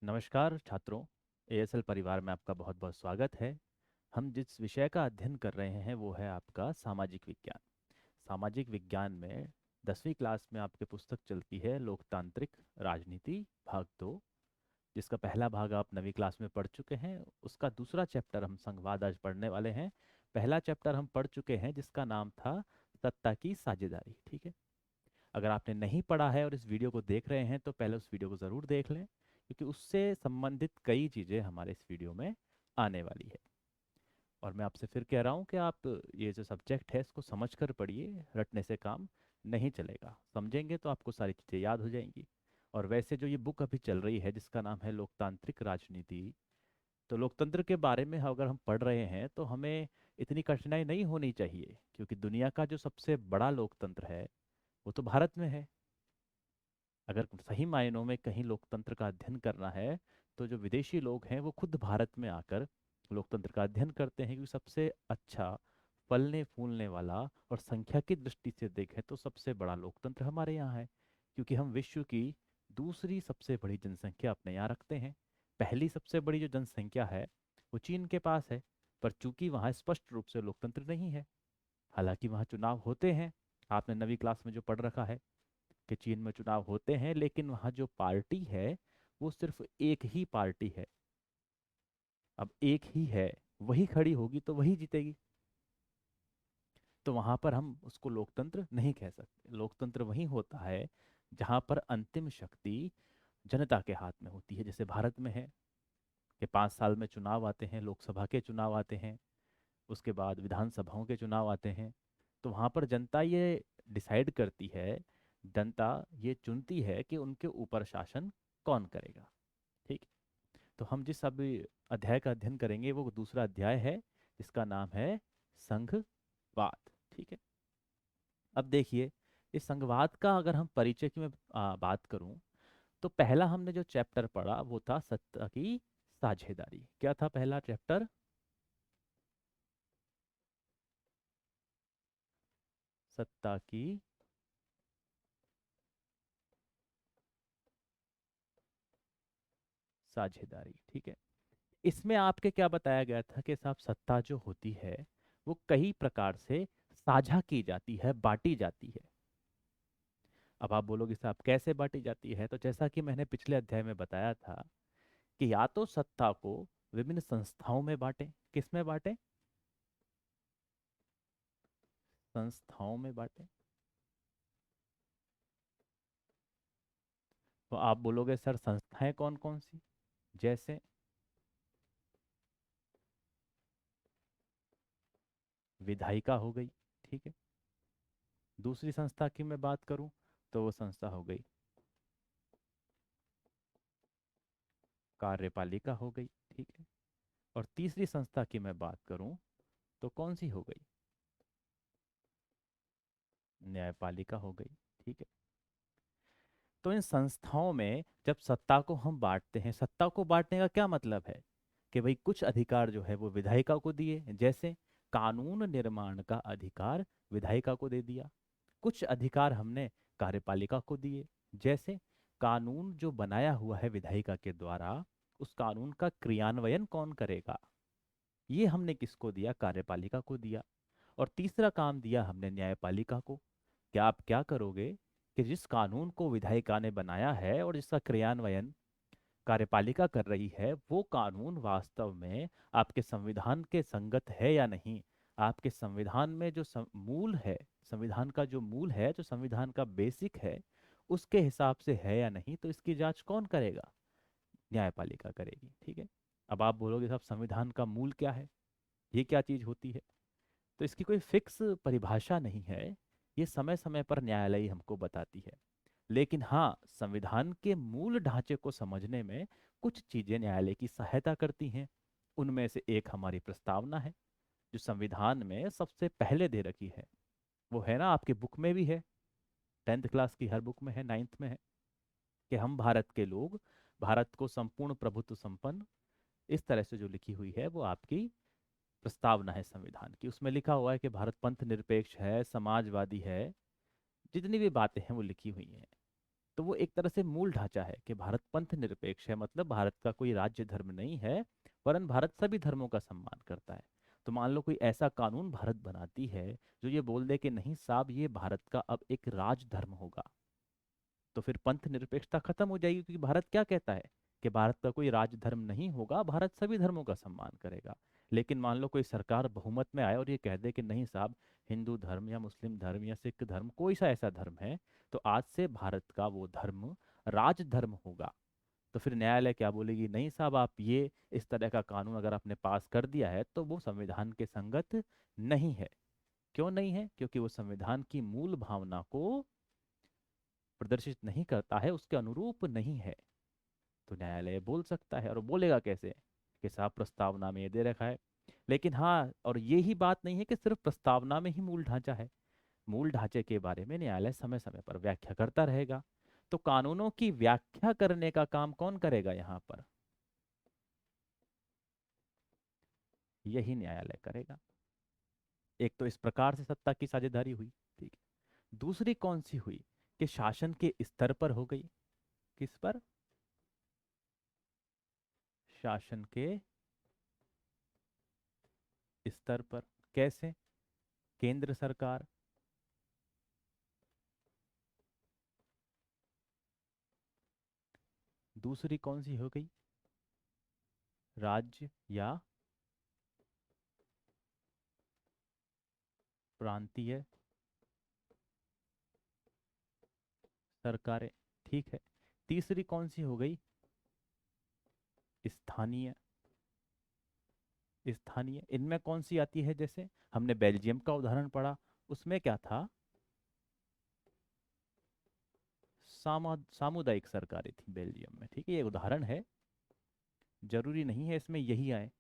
नमस्कार छात्रों। एएसएल परिवार में आपका बहुत बहुत स्वागत है। हम जिस विषय का अध्ययन कर रहे हैं वो है आपका सामाजिक विज्ञान। सामाजिक विज्ञान में 10वीं क्लास में आपके पुस्तक चलती है लोकतांत्रिक राजनीति भाग 2, जिसका पहला भाग आप 9वीं क्लास में पढ़ चुके हैं। उसका दूसरा चैप्टर हम संघवाद आज पढ़ने वाले हैं। पहला चैप्टर हम पढ़ चुके हैं जिसका नाम था सत्ता की साझेदारी। ठीक है, अगर आपने नहीं पढ़ा है और इस वीडियो को देख रहे हैं तो पहले उस वीडियो को ज़रूर देख लें, क्योंकि उससे संबंधित कई चीज़ें हमारे इस वीडियो में आने वाली है। और मैं आपसे फिर कह रहा हूँ कि आप ये जो सब्जेक्ट है इसको समझ कर पढ़िए, रटने से काम नहीं चलेगा। समझेंगे तो आपको सारी चीज़ें याद हो जाएंगी। और वैसे जो ये बुक अभी चल रही है जिसका नाम है लोकतांत्रिक राजनीति, तो लोकतंत्र के बारे में अगर हम पढ़ रहे हैं तो हमें इतनी कठिनाई नहीं होनी चाहिए, क्योंकि दुनिया का जो सबसे बड़ा लोकतंत्र है वो तो भारत में है। अगर सही मायनों में कहीं लोकतंत्र का अध्ययन करना है तो जो विदेशी लोग हैं वो खुद भारत में आकर लोकतंत्र का अध्ययन करते हैं, क्योंकि सबसे अच्छा फलने फूलने वाला और संख्या की दृष्टि से देखें तो सबसे बड़ा लोकतंत्र हमारे यहाँ है। क्योंकि हम विश्व की दूसरी सबसे बड़ी जनसंख्या अपने यहाँ रखते हैं। पहली सबसे बड़ी जो जनसंख्या है वो चीन के पास है, पर चूंकि वहाँ स्पष्ट रूप से लोकतंत्र नहीं है। हालांकि वहाँ चुनाव होते हैं, आपने 9वीं क्लास में जो पढ़ रखा है कि चीन में चुनाव होते हैं, लेकिन वहाँ जो पार्टी है वो सिर्फ एक ही पार्टी है। अब एक ही है, वही खड़ी होगी तो वही जीतेगी। तो वहां पर हम उसको लोकतंत्र नहीं कह सकते। लोकतंत्र वही होता है जहां पर अंतिम शक्ति जनता के हाथ में होती है। जैसे भारत में है कि 5 साल में चुनाव आते हैं, लोकसभा के चुनाव आते हैं, उसके बाद विधानसभाओं के चुनाव आते हैं। तो वहां पर जनता ये डिसाइड करती है, जनता ये चुनती है कि उनके ऊपर शासन कौन करेगा। ठीक है? तो हम जिस अभी अध्याय का अध्ययन करेंगे वो दूसरा अध्याय है जिसका नाम है संघवाद। ठीक है, अब देखिए, इस संघवाद का अगर हम परिचय की मैं बात करूं तो पहला हमने जो चैप्टर पढ़ा वो था सत्ता की साझेदारी। क्या था पहला चैप्टर? सत्ता की साझेदारी। ठीक है, इसमें आपके क्या बताया गया था कि साहब सत्ता जो होती है वो कई प्रकार से साझा की जाती है, बांटी जाती है। अब आप बोलोगे साहब कैसे बांटी जाती है, तो जैसा कि मैंने पिछले अध्याय में बताया था कि या तो सत्ता को विभिन्न संस्थाओं में बांटें। किस में बांटें? संस्थाओं में बांटें। तो आप बोलोगे सर संस्थाएं कौन कौन सी? जैसे विधायिका हो गई। ठीक है, दूसरी संस्था की मैं बात करूं तो वो संस्था हो गई कार्यपालिका हो गई। ठीक है, और तीसरी संस्था की मैं बात करूं तो कौन सी हो गई? न्यायपालिका हो गई। ठीक है, तो इन संस्थाओं में जब सत्ता को हम बांटते हैं, सत्ता को बांटने का क्या मतलब है कि भाई कुछ अधिकार जो है वो विधायिका को दिए, जैसे कानून निर्माण का अधिकार विधायिका को दे दिया। कुछ अधिकार हमने कार्यपालिका को दिए, जैसे कानून जो बनाया हुआ है विधायिका के द्वारा उस कानून का क्रियान्वयन कौन करेगा, ये हमने किसको दिया? कार्यपालिका को दिया। और तीसरा काम दिया हमने न्यायपालिका को। क्या आप क्या करोगे कि जिस कानून को विधायिका ने बनाया है और जिसका क्रियान्वयन कार्यपालिका कर रही है वो कानून वास्तव में आपके संविधान के संगत है या नहीं, आपके संविधान में जो मूल है, संविधान का जो मूल है, जो संविधान का बेसिक है, उसके हिसाब से है या नहीं, तो इसकी जांच कौन करेगा? न्यायपालिका करेगी। ठीक है, अब आप बोलोगे साहब संविधान का मूल क्या है, ये क्या चीज होती है? तो इसकी कोई फिक्स परिभाषा नहीं है, ये समय समय पर न्यायालय ही हमको बताती है। लेकिन हाँ, संविधान के मूल ढांचे को समझने में कुछ चीजें न्यायालय की सहायता करती हैं। उनमें से एक हमारी प्रस्तावना है, जो संविधान में सबसे पहले दे रखी है। वो है ना, आपकी बुक में भी है, 10th क्लास की हर बुक में है, 9th में है, कि हम भारत के लोग, भारत को संपूर्ण प्रभुत्व संपन्न, इस तरह से जो लिखी हुई है वो आपकी प्रस्तावना है संविधान की। उसमें लिखा हुआ है कि भारत पंथ निरपेक्ष है, समाजवादी है, जितनी भी बातें हैं वो लिखी हुई हैं। तो वो एक तरह से मूल ढांचा है कि भारत पंथ निरपेक्ष है, मतलब भारत का कोई राज्य धर्म नहीं है, वरन भारत सभी धर्मों का सम्मान करता है। तो मान लो कोई ऐसा कानून भारत बनाती है जो ये बोल दे कि नहीं साहब, ये भारत का अब एक राज धर्म होगा, तो फिर पंथ निरपेक्षता खत्म हो जाएगी, क्योंकि भारत क्या कहता है कि भारत का कोई राज धर्म नहीं होगा, भारत सभी धर्मों का सम्मान करेगा। लेकिन मान लो कोई सरकार बहुमत में आए और ये कह दे कि नहीं साहब, हिंदू धर्म या मुस्लिम धर्म या सिख धर्म कोई सा ऐसा धर्म है, तो आज से भारत का वो धर्म राज धर्म होगा। तो फिर न्यायालय क्या बोलेगी, नहीं साहब, आप ये इस तरह का कानून अगर आपने पास कर दिया है तो वो संविधान के संगत नहीं है। क्यों नहीं है? क्योंकि वो संविधान की मूल भावना को प्रदर्शित नहीं करता है, उसके अनुरूप नहीं है। तो न्यायालय बोल सकता है, और बोलेगा कैसे कि साहब प्रस्तावना में ये दे रखा है। लेकिन हाँ, और ये ही बात नहीं है कि सिर्फ प्रस्तावना में ही मूल ढांचा है, मूल ढांचे के बारे में न्यायालय समय समय पर व्याख्या करता रहेगा। तो कानूनों की व्याख्या करने का काम कौन करेगा यहाँ पर? यही न्यायालय करेगा। एक तो इस प्रकार से सत्ता की साझेदारी हुई, ठीक है। दूसरी कौन सी हुई कि शासन के स्तर पर हो गई। किस पर? शासन के स्तर पर। कैसे? केंद्र सरकार, दूसरी कौन सी हो गई? राज्य या प्रांतीय सरकारें, ठीक है। तीसरी कौन सी हो गई? स्थानीय। स्थानीय इनमें कौन सी आती है? जैसे हमने बेल्जियम का उदाहरण पढ़ा, उसमें क्या था? सामुदायिक सरकारें थी बेल्जियम में, ठीक है। ये उदाहरण है, जरूरी नहीं है इसमें यही आए।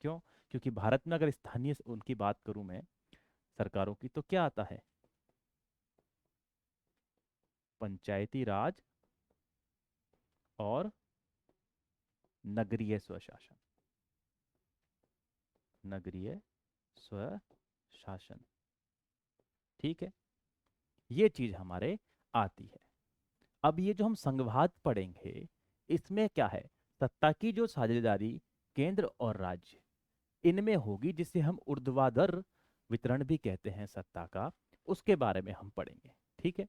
क्यों? क्योंकि भारत में अगर स्थानीय उनकी बात करूं मैं, सरकारों की, तो क्या आता है? पंचायती राज और नगरीय स्वशासन। नगरीय स्वशासन, ठीक है। ये चीज हमारे आती है। अब ये जो हम संघवाद पढ़ेंगे, इसमें क्या है? सत्ता की जो साझेदारी केंद्र और राज्य इनमें होगी, जिसे हम ऊर्ध्वाधर वितरण भी कहते हैं सत्ता का, उसके बारे में हम पढ़ेंगे, ठीक है।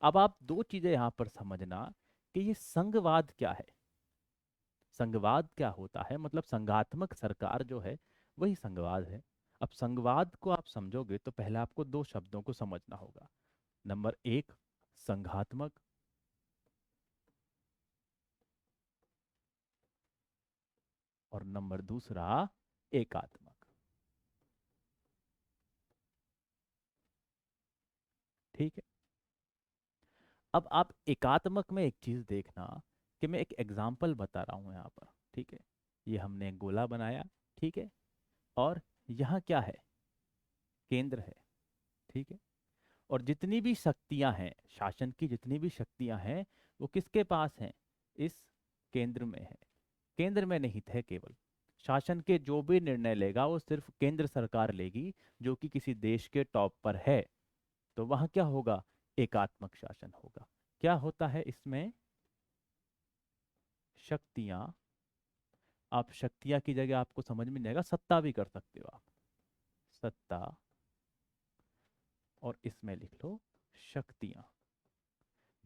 अब आप दो चीजें यहां पर समझना कि ये संघवाद क्या है। संघवाद क्या होता है? मतलब संघात्मक सरकार जो है वही संघवाद है। अब संघवाद को आप समझोगे तो पहले आपको दो शब्दों को समझना होगा। नंबर एक, संघात्मक, और नंबर दूसरा, एकात्मक, ठीक है। अब आप एकात्मक में एक चीज देखना कि मैं एक एग्जाम्पल बता रहा हूं यहाँ पर, ठीक है। ये हमने एक गोला बनाया, ठीक है, और यहाँ क्या है? केंद्र है, ठीक है। और जितनी भी शक्तियां हैं, शासन की जितनी भी शक्तियां हैं, वो किसके पास हैं? इस केंद्र में है। केंद्र में निहित है केवल। शासन के जो भी निर्णय लेगा वो सिर्फ केंद्र सरकार लेगी, जो कि किसी देश के टॉप पर है। तो वहां क्या होगा? एकात्मक शासन होगा। क्या होता है इसमें? शक्तियां, आप शक्तियां की जगह आपको समझ में नहीं आएगा, सत्ता भी कर सकते हो आप। सत्ता, और इसमें लिख लो शक्तियां।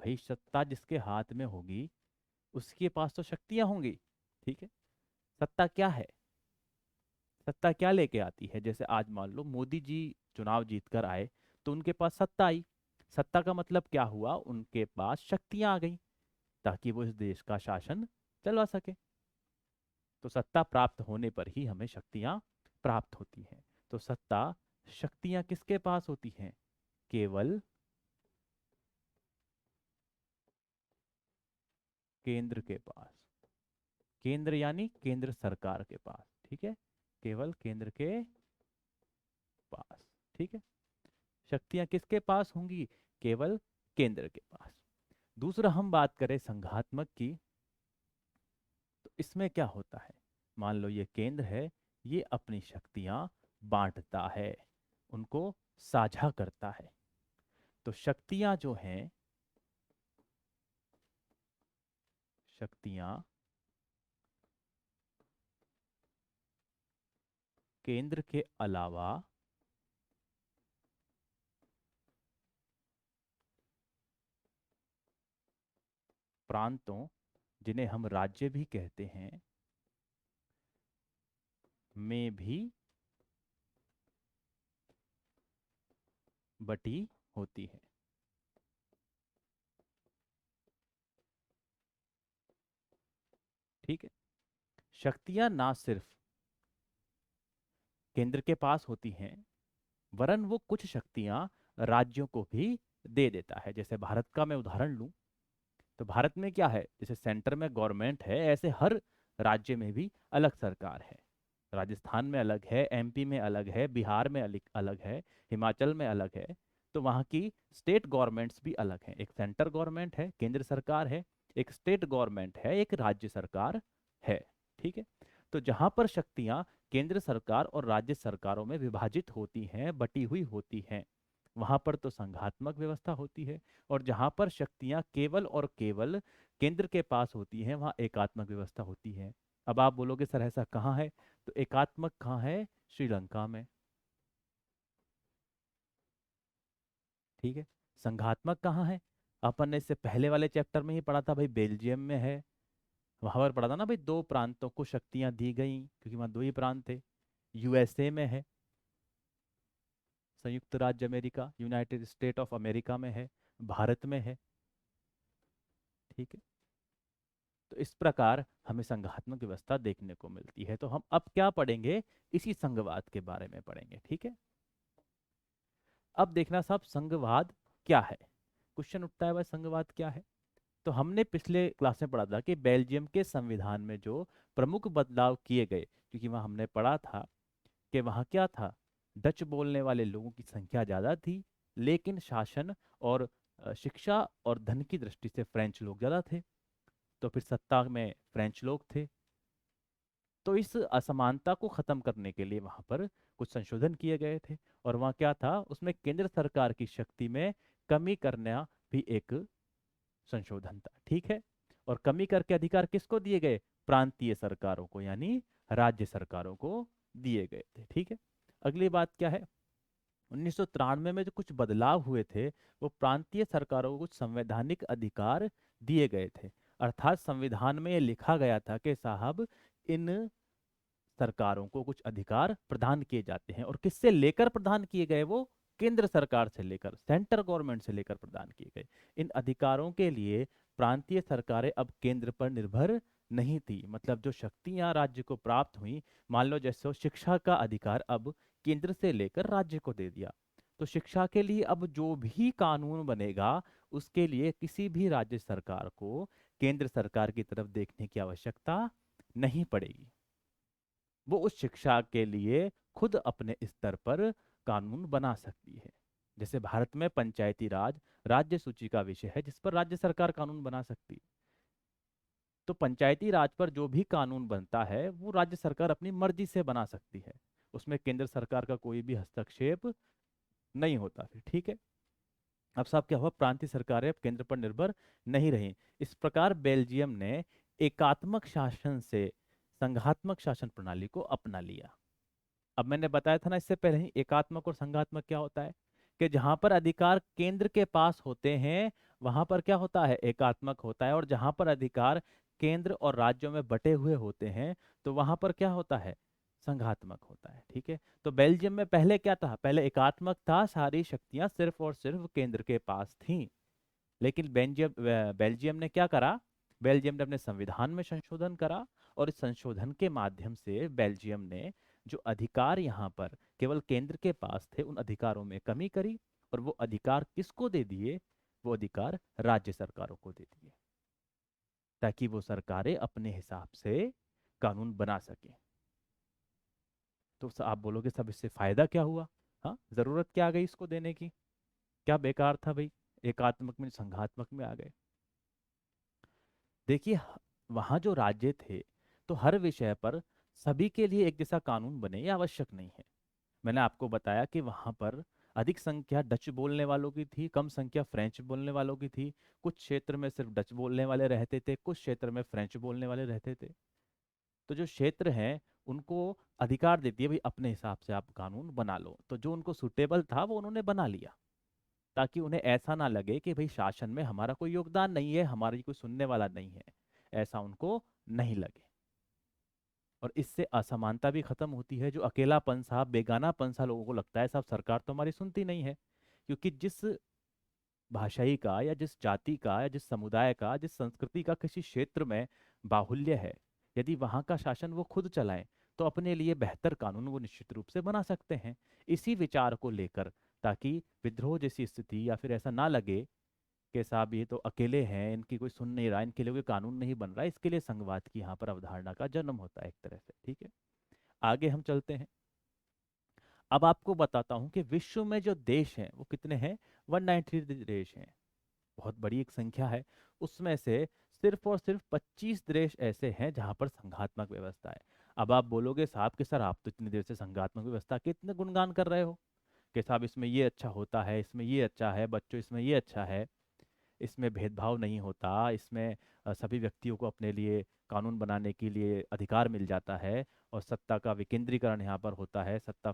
भाई सत्ता जिसके हाथ में होगी उसके पास तो शक्तियां होंगी, ठीक है। सत्ता क्या है? सत्ता क्या लेके आती है? जैसे आज मान लो मोदी जी चुनाव जीत कर आए, तो उनके पास सत्ता आई। सत्ता का मतलब क्या हुआ? उनके पास शक्तियां आ गई, ताकि वो इस देश का शासन चलवा सके। तो सत्ता प्राप्त होने पर ही हमें शक्तियां प्राप्त होती हैं। तो सत्ता, शक्तियां किसके पास होती हैं? केवल केंद्र के पास। केंद्र यानी केंद्र सरकार के पास, ठीक है। केवल केंद्र के पास, ठीक है। शक्तियां किसके पास होंगी? केवल केंद्र के पास। दूसरा हम बात करें संघात्मक की, तो इसमें क्या होता है? मान लो ये केंद्र है, ये अपनी शक्तियां बांटता है, उनको साझा करता है। तो शक्तियां जो हैं शक्तियां केंद्र के अलावा प्रांतों, जिन्हें हम राज्य भी कहते हैं, में भी बटी होती है। ठीक है। शक्तियां ना सिर्फ केंद्र के पास होती हैं, वरन वो कुछ शक्तियां राज्यों को भी दे देता है। जैसे भारत का मैं उदाहरण लूं, तो भारत में क्या है, जैसे सेंटर में गवर्नमेंट है, ऐसे हर राज्य में भी अलग सरकार है। राजस्थान में अलग है, एमपी में अलग है, बिहार में अलग अलग है, हिमाचल में अलग है। तो वहाँ की स्टेट गवर्नमेंट्स भी अलग हैं। एक सेंटर गवर्नमेंट है, केंद्र सरकार है, एक स्टेट गवर्नमेंट है, एक राज्य सरकार है। ठीक है। तो जहाँ पर शक्तियाँ केंद्र सरकार और राज्य सरकारों में विभाजित होती हैं, बटी हुई होती हैं, वहां पर तो संघात्मक व्यवस्था होती है। और जहां पर शक्तियां केवल और केवल केंद्र के पास होती हैं, वहां एकात्मक व्यवस्था होती है। अब आप बोलोगे सर ऐसा कहाँ है, तो एकात्मक कहाँ है, श्रीलंका में। ठीक है। संघात्मक कहाँ है, अपन ने इससे पहले वाले चैप्टर में ही पढ़ा था भाई, बेल्जियम में है। वहां पर पढ़ा था ना भाई, दो प्रांतों को शक्तियां दी गई क्योंकि वहां दो ही प्रांत थे। यूएसए में है, संयुक्त राज्य America, United state of America में है, भारत में है। ठीक है। तो इस प्रकार हमें संघात्मक व्यवस्था देखने को मिलती है। तो हम अब क्या पढ़ेंगे, इसी संघवाद के बारे में पढ़ेंगे। ठीक है। अब देखना साहब, संघवाद क्या है। क्वेश्चन उठता है भाई, संघवाद क्या है। तो हमने पिछले क्लास में पढ़ा था कि बेल्जियम के संविधान में जो प्रमुख बदलाव किए गए, क्योंकि वहाँ हमने पढ़ा था कि वहाँ क्या था, डच बोलने वाले लोगों की संख्या ज़्यादा थी, लेकिन शासन और शिक्षा और धन की दृष्टि से फ्रेंच लोग ज़्यादा थे। तो फिर सत्ता में फ्रेंच लोग थे। तो इस असमानता को खत्म करने के लिए वहां पर कुछ संशोधन किए गए थे। और वहाँ क्या था, उसमें केंद्र सरकार की शक्ति में कमी करना भी एक संशोधन था। ठीक है। और कमी करके अधिकार किसको दिए गए, प्रांतीय सरकारों को, यानी राज्य सरकारों को दिए गए थे। ठीक है। अगली बात क्या है, 1993 में जो कुछ बदलाव हुए थे, वो प्रांतीय सरकारों को कुछ संवैधानिक अधिकार दिए गए थे। अर्थात संविधान में ये लिखा गया था कि साहब, इन सरकारों को कुछ अधिकार प्रदान किए जाते हैं। और किससे लेकर प्रदान किए गए, वो केंद्र सरकार से लेकर, सेंटर गवर्नमेंट से लेकर प्रदान किए गए। इन अधिकारों के लिए प्रांतीय सरकारें अब केंद्र पर निर्भर नहीं थी। मतलब जो शक्तियां राज्य को प्राप्त हुई, मान लो जैसे शिक्षा का अधिकार अब केंद्र से लेकर राज्य को दे दिया। तो शिक्षा के लिए अब जो भी कानून बनेगा, उसके लिए किसी भी राज्य सरकार को केंद्र सरकार की तरफ देखने की आवश्यकता नहीं पड़ेगी। वो उस शिक्षा के लिए खुद अपने स्तर पर कानून बना सकती है। जैसे भारत में पंचायती राज राज्य सूची का विषय है, जिस पर राज्य सरकार कानून बना सकती है। तो पंचायती राज पर जो भी कानून बनता है, वो राज्य सरकार अपनी मर्जी से बना सकती है। उसमें केंद्र सरकार का कोई भी हस्तक्षेप नहीं होता फिर। ठीक है। अब साहब क्या हुआ, प्रांतीय सरकारें अब केंद्र पर निर्भर नहीं रही। इस प्रकार बेल्जियम ने एकात्मक शासन से संघात्मक शासन प्रणाली को अपना लिया। अब मैंने बताया था ना इससे पहले ही, एकात्मक और संघात्मक क्या होता है, कि जहां पर अधिकार केंद्र के पास होते हैं, वहां पर क्या होता है, एकात्मक होता है। और जहां पर अधिकार केंद्र और राज्यों में बटे हुए होते हैं, तो वहां पर क्या होता है, संघात्मक होता है। ठीक है। तो बेल्जियम में पहले क्या था, पहले एकात्मक था, सारी शक्तियां सिर्फ और सिर्फ केंद्र के पास थीं। लेकिन बेल्जियम ने क्या करा, बेल्जियम ने अपने संविधान में संशोधन करा। और इस संशोधन के माध्यम से बेल्जियम ने जो अधिकार यहाँ पर केवल केंद्र के पास थे, उन अधिकारों में कमी करी। और वो अधिकार किसको दे दिए, वो अधिकार राज्य सरकारों को दे दिए, ताकि वो सरकारें अपने हिसाब से कानून बना सकें। तो आप बोलोगे सब इससे फायदा क्या हुआ, हाँ, जरूरत क्या आ गई इसको देने की, क्या बेकार था भाई, एकात्मक में संघात्मक में आ गए। देखिए, वहाँ जो राज्य थे, तो हर विषय पर सभी के लिए एक जैसा कानून बने, ये आवश्यक नहीं है। मैंने आपको बताया कि वहाँ पर अधिक संख्या डच बोलने वालों की थी, कम संख्या फ्रेंच बोलने वालों की थी। कुछ क्षेत्र में सिर्फ डच बोलने वाले रहते थे, कुछ क्षेत्र में फ्रेंच बोलने वाले रहते थे। तो जो क्षेत्र हैं उनको अधिकार देती है भाई अपने हिसाब से आप कानून बना लो, तो जो उनको सुटेबल था वो उन्होंने बना लिया, ताकि उन्हें ऐसा ना लगे कि भाई शासन में हमारा कोई योगदान नहीं है, हमारी कोई सुनने वाला नहीं है, ऐसा उनको नहीं लगे। और इससे असमानता भी खत्म होती है। जो अकेलापन सा, बेगानापन सा लोगों को लगता है साहब सरकार तो हमारी सुनती नहीं है, क्योंकि जिस भाषाई का या जिस जाति का या जिस समुदाय का, जिस संस्कृति का किसी क्षेत्र में बाहुल्य है, यदि वहां का शासन वो खुद चलाएं तो अपने लिए बेहतर कानून वो निश्चित रूप से बना सकते हैं। इसी विचार को लेकर, ताकि विद्रोह जैसी स्थिति या फिर ऐसा ना लगे कि साहब ये तो अकेले हैं, इनकी कोई सुन नहीं रहा, इनके लिए कोई कानून नहीं बन रहा, इसके लिए संघवाद की यहाँ पर अवधारणा का जन्म होता है एक तरह से। ठीक है, आगे हम चलते हैं। अब आपको बताता हूँ कि विश्व में जो देश हैं वो कितने हैं। 193 देश हैं, बहुत बड़ी एक संख्या है। उसमें से सिर्फ और सिर्फ 25 देश ऐसे हैं जहां पर संघात्मक व्यवस्था है। अब आप बोलोगे साहब कि सर आप तो इतनी देर से संघात्मक व्यवस्था के इतने गुणगान कर रहे हो कि साहब इसमें ये अच्छा होता है, इसमें ये अच्छा है, बच्चों इसमें ये अच्छा है, इसमें भेदभाव नहीं होता, इसमें सभी व्यक्तियों को अपने लिए कानून बनाने के लिए अधिकार मिल जाता है, और सत्ता का विकेंद्रीकरण यहाँ पर होता है, सत्ता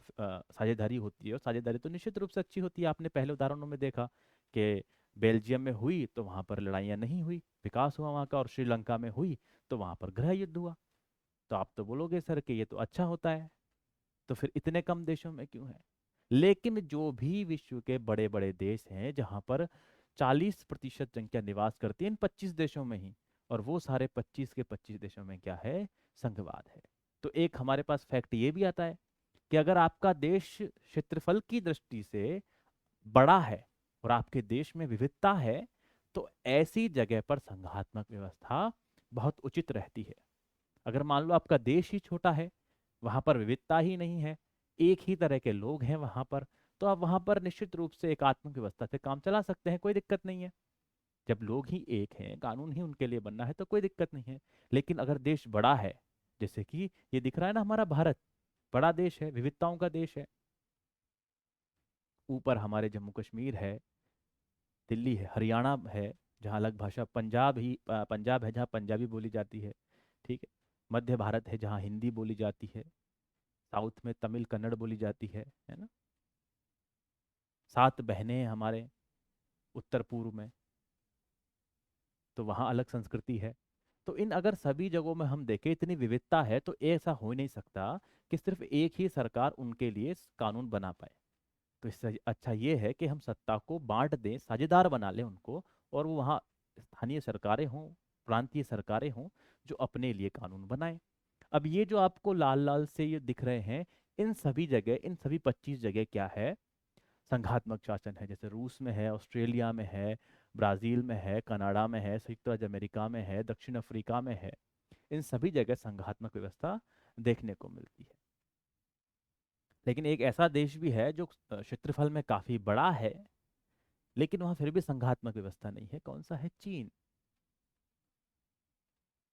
साझेदारी होती है, और साझेदारी तो निश्चित रूप से अच्छी होती है। आपने पहले उदाहरणों में देखा कि बेल्जियम में हुई तो वहाँ पर लड़ाइयाँ नहीं हुई, विकास हुआ वहाँ का, और श्रीलंका में हुई तो वहाँ पर गृह युद्ध हुआ। तो आप तो बोलोगे सर कि ये तो अच्छा होता है, तो फिर इतने कम देशों में क्यों है। लेकिन जो भी विश्व के बड़े बड़े देश हैं जहां पर 40% जनता निवास करती है इन 25 देशों में ही, और वो सारे 25 के 25 देशों में क्या है, संघवाद है। तो एक हमारे पास फैक्ट ये भी आता है कि अगर आपका देश क्षेत्रफल की दृष्टि से बड़ा है और आपके देश में विविधता है, तो ऐसी जगह पर संघात्मक व्यवस्था बहुत उचित रहती है। अगर मान लो आपका देश ही छोटा है, वहां पर विविधता ही नहीं है, एक ही तरह के लोग हैं वहां पर, तो आप वहां पर निश्चित रूप से एकात्मक व्यवस्था से काम चला सकते हैं, कोई दिक्कत नहीं है। जब लोग ही एक हैं, कानून ही उनके लिए बनना है, तो कोई दिक्कत नहीं है। लेकिन अगर देश बड़ा है, जैसे कि ये दिख रहा है ना, हमारा भारत बड़ा देश है, विविधताओं का देश है। ऊपर हमारे जम्मू कश्मीर है, दिल्ली है, हरियाणा है जहाँ अलग भाषा, पंजाब है जहाँ पंजाबी बोली जाती है। ठीक है, मध्य भारत है जहाँ हिंदी बोली जाती है, साउथ में तमिल कन्नड़ बोली जाती है ना। 7 बहनें हैं हमारे उत्तर पूर्व में, तो वहाँ अलग संस्कृति है। तो इन अगर सभी जगहों में हम देखें इतनी विविधता है, तो ऐसा हो ही नहीं सकता कि सिर्फ एक ही सरकार उनके लिए कानून बना पाए। तो इससे अच्छा ये है कि हम सत्ता को बांट दें, साझेदार बना लें उनको, और वो वहाँ स्थानीय सरकारें हों, प्रांतीय सरकारें हों, जो अपने लिए कानून बनाएं। अब ये जो आपको लाल लाल से ये दिख रहे हैं, इन सभी जगह, इन सभी 25 जगह क्या है, संघात्मक शासन है। जैसे रूस में है, ऑस्ट्रेलिया में है, ब्राजील में है, कनाडा में है, संयुक्त राज्य अमेरिका में है, दक्षिण अफ्रीका में है। इन सभी जगह संघात्मक व्यवस्था देखने को मिलती है। लेकिन एक ऐसा देश भी है जो क्षेत्रफल में काफी बड़ा है, लेकिन वहां फिर भी संघात्मक व्यवस्था नहीं है। कौन सा है? चीन।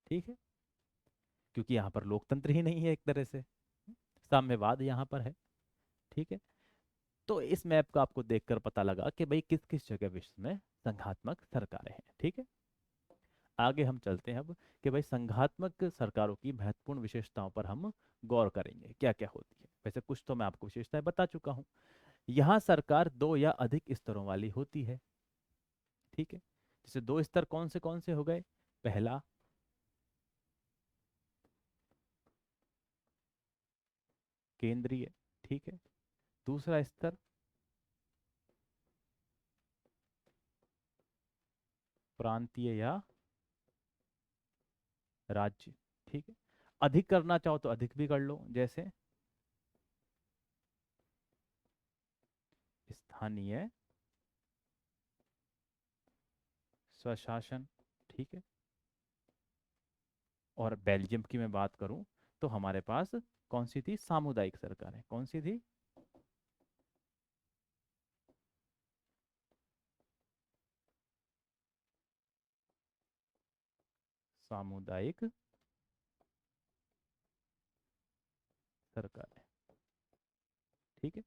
ठीक है, क्योंकि यहाँ पर लोकतंत्र ही नहीं है, एक तरह से साम्यवाद यहाँ पर है। ठीक है, तो इस मैप का आपको देखकर पता लगा कि भाई किस किस जगह विश्व में संघात्मक सरकारें हैं। ठीक है, आगे हम चलते हैं अब कि भाई संघात्मक सरकारों की महत्वपूर्ण विशेषताओं पर हम गौर करेंगे, क्या क्या होती है। वैसे कुछ तो मैं आपको विशेषताएं बता चुका हूँ। यहाँ सरकार दो या अधिक स्तरों वाली होती है। ठीक है, जैसे दो स्तर कौन से हो गए? पहला केंद्रीय, ठीक है। दूसरा स्तर प्रांतीय या राज्य। ठीक है, अधिक करना चाहो तो अधिक भी कर लो, जैसे स्थानीय स्वशासन। ठीक है, और बेल्जियम की मैं बात करूं तो हमारे पास कौन सी थी? सामुदायिक सरकार है। कौन सी थी? सामुदायिक सरकार है। ठीक है,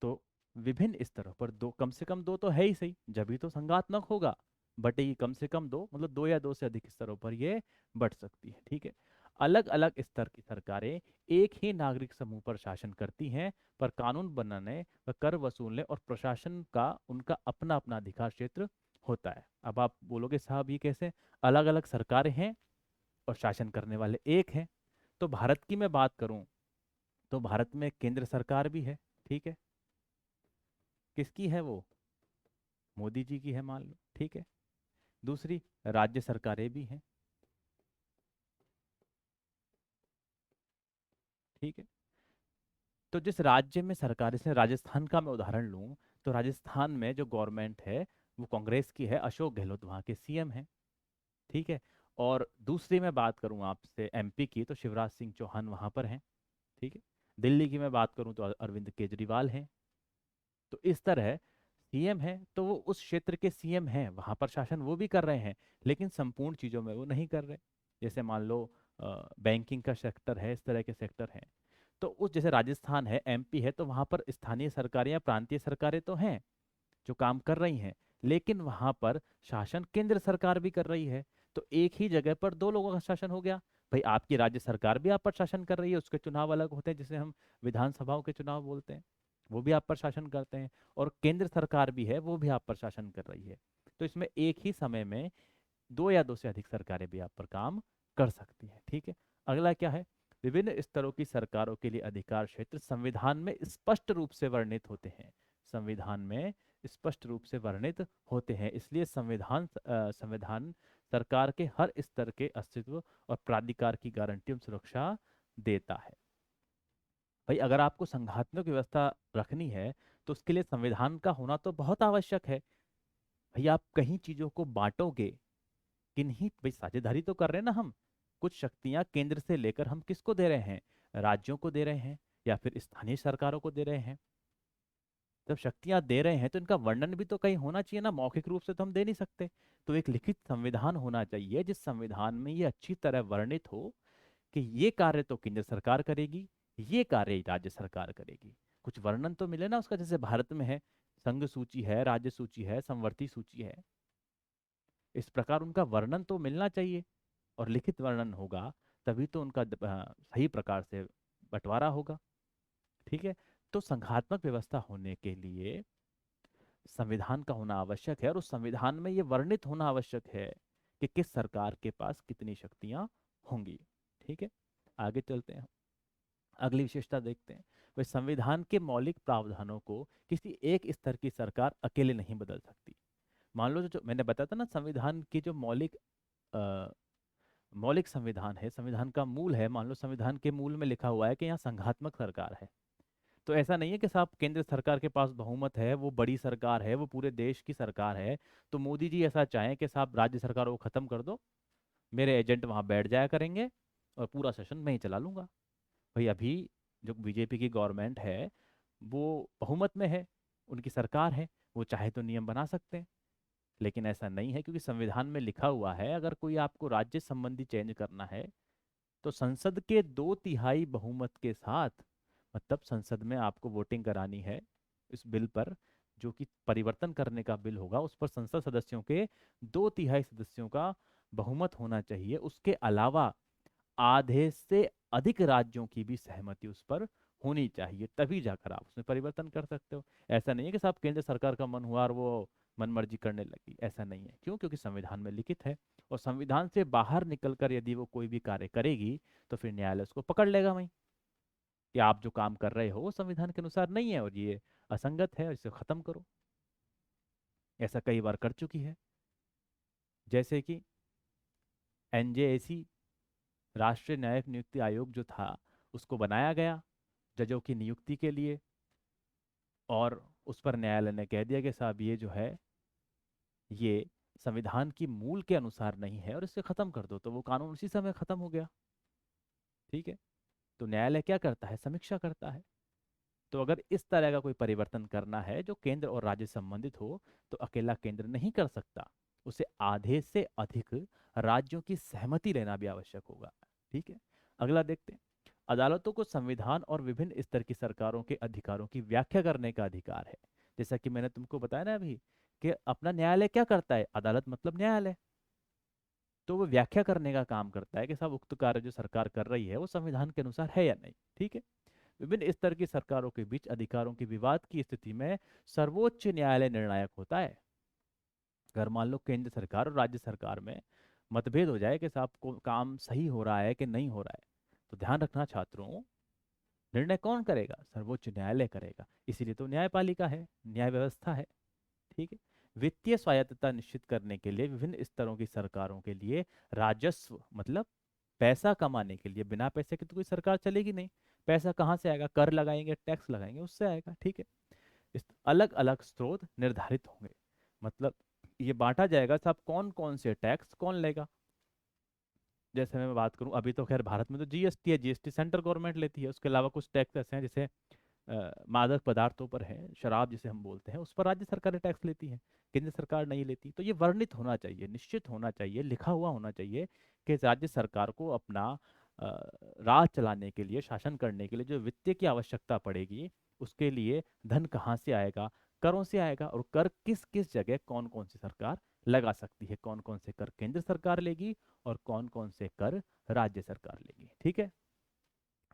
तो विभिन्न स्तरों पर दो, कम से कम दो तो है ही सही, जब भी तो संघात्मक होगा। बटेगी कम से कम दो, मतलब दो या दो से अधिक स्तरों पर ये बढ़ सकती है। ठीक है। अलग अलग स्तर की सरकारें एक ही नागरिक समूह पर शासन करती हैं, पर कानून बनाने व कर वसूलने और प्रशासन का उनका अपना अपना अधिकार क्षेत्र होता है। अब आप बोलोगे साहब ये कैसे, अलग अलग सरकारें हैं और शासन करने वाले एक हैं। तो भारत की मैं बात करूं तो भारत में केंद्र सरकार भी है। ठीक है। किसकी है वो? मोदी जी की है मान लो। ठीक है। दूसरी, राज्य सरकारें भी हैं। ठीक है। तो जिस राज्य में सरकार, जैसे राजस्थान का मैं उदाहरण लूं, तो राजस्थान में जो गवर्नमेंट है वो कांग्रेस की है, अशोक गहलोत वहाँ के सीएम हैं। ठीक है। और दूसरी मैं बात करूं आपसे एमपी की, तो शिवराज सिंह चौहान वहाँ पर हैं। ठीक है। दिल्ली की मैं बात करूं तो अरविंद केजरीवाल हैं। तो इस तरह सीएम है तो वो उस क्षेत्र के सीएम हैं, वहां पर शासन वो भी कर रहे हैं, लेकिन संपूर्ण चीजों में वो नहीं कर रहे। जैसे मान लो बैंकिंग का सेक्टर है, इस तरह के सेक्टर हैं। तो उस जैसे राजस्थान है, एमपी है, तो वहां पर स्थानीय सरकारें या प्रांतीय सरकारें तो हैं जो काम कर रही हैं, लेकिन वहां पर शासन केंद्र सरकार भी कर रही है। तो एक ही जगह पर दो लोगों का शासन हो गया। भाई आपकी राज्य सरकार भी आप पर शासन कर रही है, उसके चुनाव अलग होते हैं, जिसे हम विधानसभाओं के चुनाव बोलते हैं, वो भी आप पर शासन करते हैं। और केंद्र सरकार भी है, वो भी आप पर शासन कर रही है। तो इसमें एक ही समय में दो या दो से अधिक सरकारें भी आप पर काम कर सकती हैं। ठीक है। अगला क्या है? विभिन्न स्तरों की सरकारों के लिए अधिकार क्षेत्र संविधान में स्पष्ट रूप से वर्णित होते हैं। संविधान में स्पष्ट रूप से वर्णित होते हैं, इसलिए संविधान सरकार के हर स्तर के अस्तित्व और प्राधिकार की गारंटी एवं सुरक्षा देता है। भाई अगर आपको संघात्मक व्यवस्था रखनी है तो उसके लिए संविधान का होना तो बहुत आवश्यक है। भाई आप कहीं चीजों को बांटोगे, किन्हीं, भाई साझेदारी तो कर रहे हैं ना हम, कुछ शक्तियां केंद्र से लेकर हम किसको दे रहे हैं? राज्यों को दे रहे हैं या फिर स्थानीय सरकारों को दे रहे हैं। जब शक्तियां दे रहे हैं तो इनका वर्णन भी तो कहीं होना चाहिए ना, मौखिक रूप से तो हम दे नहीं सकते। तो एक लिखित संविधान होना चाहिए जिस संविधान में ये अच्छी तरह वर्णित हो कि ये कार्य तो केंद्र सरकार करेगी, ये कार्य राज्य सरकार करेगी। कुछ वर्णन तो मिले ना उसका, जैसे भारत में है संघ सूची है, राज्य सूची है, समवर्ती सूची है। इस प्रकार उनका वर्णन तो मिलना चाहिए, और लिखित वर्णन होगा तभी तो उनका सही प्रकार से बंटवारा होगा। ठीक है। तो संघात्मक व्यवस्था होने के लिए संविधान का होना आवश्यक है, और उस संविधान में ये वर्णित होना आवश्यक है कि किस सरकार के पास कितनी शक्तियां होंगी। ठीक है। आगे चलते हैं, अगली विशेषता देखते हैं। वह संविधान के मौलिक प्रावधानों को किसी एक स्तर की सरकार अकेले नहीं बदल सकती। मान लो जो मैंने बताया था ना, संविधान की जो अ, मौलिक संविधान है, संविधान का मूल है, मान लो संविधान के मूल में लिखा हुआ है कि यहाँ संघात्मक सरकार है। तो ऐसा नहीं है कि साहब केंद्र सरकार के पास बहुमत है, वो बड़ी सरकार है, वो पूरे देश की सरकार है, तो मोदी जी ऐसा चाहें कि साहब राज्य सरकारों को खत्म कर दो, मेरे एजेंट वहां बैठ जाया करेंगे और पूरा सेशन मैं ही चला लूंगा। भाई अभी जो बीजेपी की गवर्नमेंट है वो बहुमत में है, उनकी सरकार है, वो चाहे तो नियम बना सकते हैं। लेकिन ऐसा नहीं है, क्योंकि संविधान में लिखा हुआ है अगर कोई आपको राज्य संबंधी चेंज करना है तो संसद के दो तिहाई बहुमत के साथ, मतलब संसद में आपको वोटिंग करानी है इस बिल पर, जो कि परिवर्तन करने का बिल होगा, उस पर संसद सदस्यों के दो तिहाई सदस्यों का बहुमत होना चाहिए। उसके अलावा आधे से अधिक राज्यों की भी सहमति उस पर होनी चाहिए, तभी जाकर आप उसमें परिवर्तन कर सकते हो। ऐसा नहीं है कि साहब केंद्र सरकार का मन हुआ और वो मन मर्जी करने लगी, ऐसा नहीं है। क्यों? क्योंकि संविधान में लिखित है। और संविधान से बाहर निकलकर यदि वो कोई भी कार्य करेगी तो फिर न्यायालय उसको पकड़ लेगा वहीं, कि आप जो काम कर रहे हो वो संविधान के अनुसार नहीं है और ये असंगत है और इसे खत्म करो। ऐसा कई बार कर चुकी है। जैसे कि एनजेएसी, राष्ट्रीय न्यायिक नियुक्ति आयोग जो था, उसको बनाया गया जजों की नियुक्ति के लिए, और उस पर न्यायालय ने कह दिया कि साहब ये जो है ये संविधान की मूल के अनुसार नहीं है और इसे खत्म कर दो, तो वो कानून उसी समय खत्म हो गया। ठीक है। तो न्यायालय क्या करता है? समीक्षा करता है। तो अगर इस तरह का कोई परिवर्तन करना है जो केंद्र और राज्य संबंधित हो, तो अकेला केंद्र नहीं कर सकता, उसे आधे से अधिक राज्यों की सहमति लेना भी आवश्यक होगा। ठीक है। अगला देखते हैं, अदालतों को संविधान और विभिन्न स्तर की सरकारों के अधिकारों की व्याख्या करने का अधिकार है। जैसा कि मैंने तुमको बताया ना अभी, कि अपना न्यायालय क्या करता है, अदालत मतलब न्यायालय, तो वो व्याख्या करने का काम करता है कि साहब उक्त कार्य जो सरकार कर रही है वो संविधान के अनुसार है या नहीं। ठीक है। विभिन्न स्तर की सरकारों के बीच अधिकारों के विवाद की स्थिति में सर्वोच्च न्यायालय निर्णायक होता है। अगर मान लो केंद्र सरकार और राज्य सरकार में मतभेद हो जाए कि साहब को काम सही हो रहा है कि नहीं हो रहा है, तो ध्यान रखना छात्रों, निर्णय कौन करेगा, सर्वोच्च न्यायालय करेगा। इसीलिए तो न्यायपालिका है, न्याय व्यवस्था है। ठीक है। वित्तीय स्वायत्तता निश्चित करने के लिए विभिन्न स्तरों की सरकारों के लिए राजस्व मतलब पैसा कमाने के लिए, बिना पैसे के तो कोई सरकार चलेगी नहीं। पैसा कहाँ से आएगा, कर लगाएंगे, टैक्स लगाएंगे, उससे आएगा। ठीक है। इस अलग अलग स्रोत निर्धारित होंगे, मतलब ये बांटा जाएगा साहब कौन कौन से टैक्स कौन लेगा। जैसे मैं बात करूं, अभी तो खैर भारत में तो जीएसटी है, जीएसटी सेंट्रल गवर्नमेंट लेती है। उसके अलावा कुछ टैक्स ऐसे हैं जैसे मादक पदार्थों पर है, शराब जिसे हम बोलते हैं, उस पर राज्य सरकारें टैक्स लेती हैं, केंद्र सरकार नहीं लेती। तो ये वर्णित होना चाहिए, निश्चित होना चाहिए, लिखा हुआ होना चाहिए कि राज्य सरकार को अपना अ, राज चलाने के लिए, शासन करने के लिए जो वित्तीय की आवश्यकता पड़ेगी, उसके लिए धन कहाँ से आएगा, करों से आएगा, और कर किस किस जगह कौन कौन सी सरकार लगा सकती है, कौन कौन से कर केंद्र सरकार लेगी और कौन कौन से कर राज्य सरकार लेगी। ठीक है।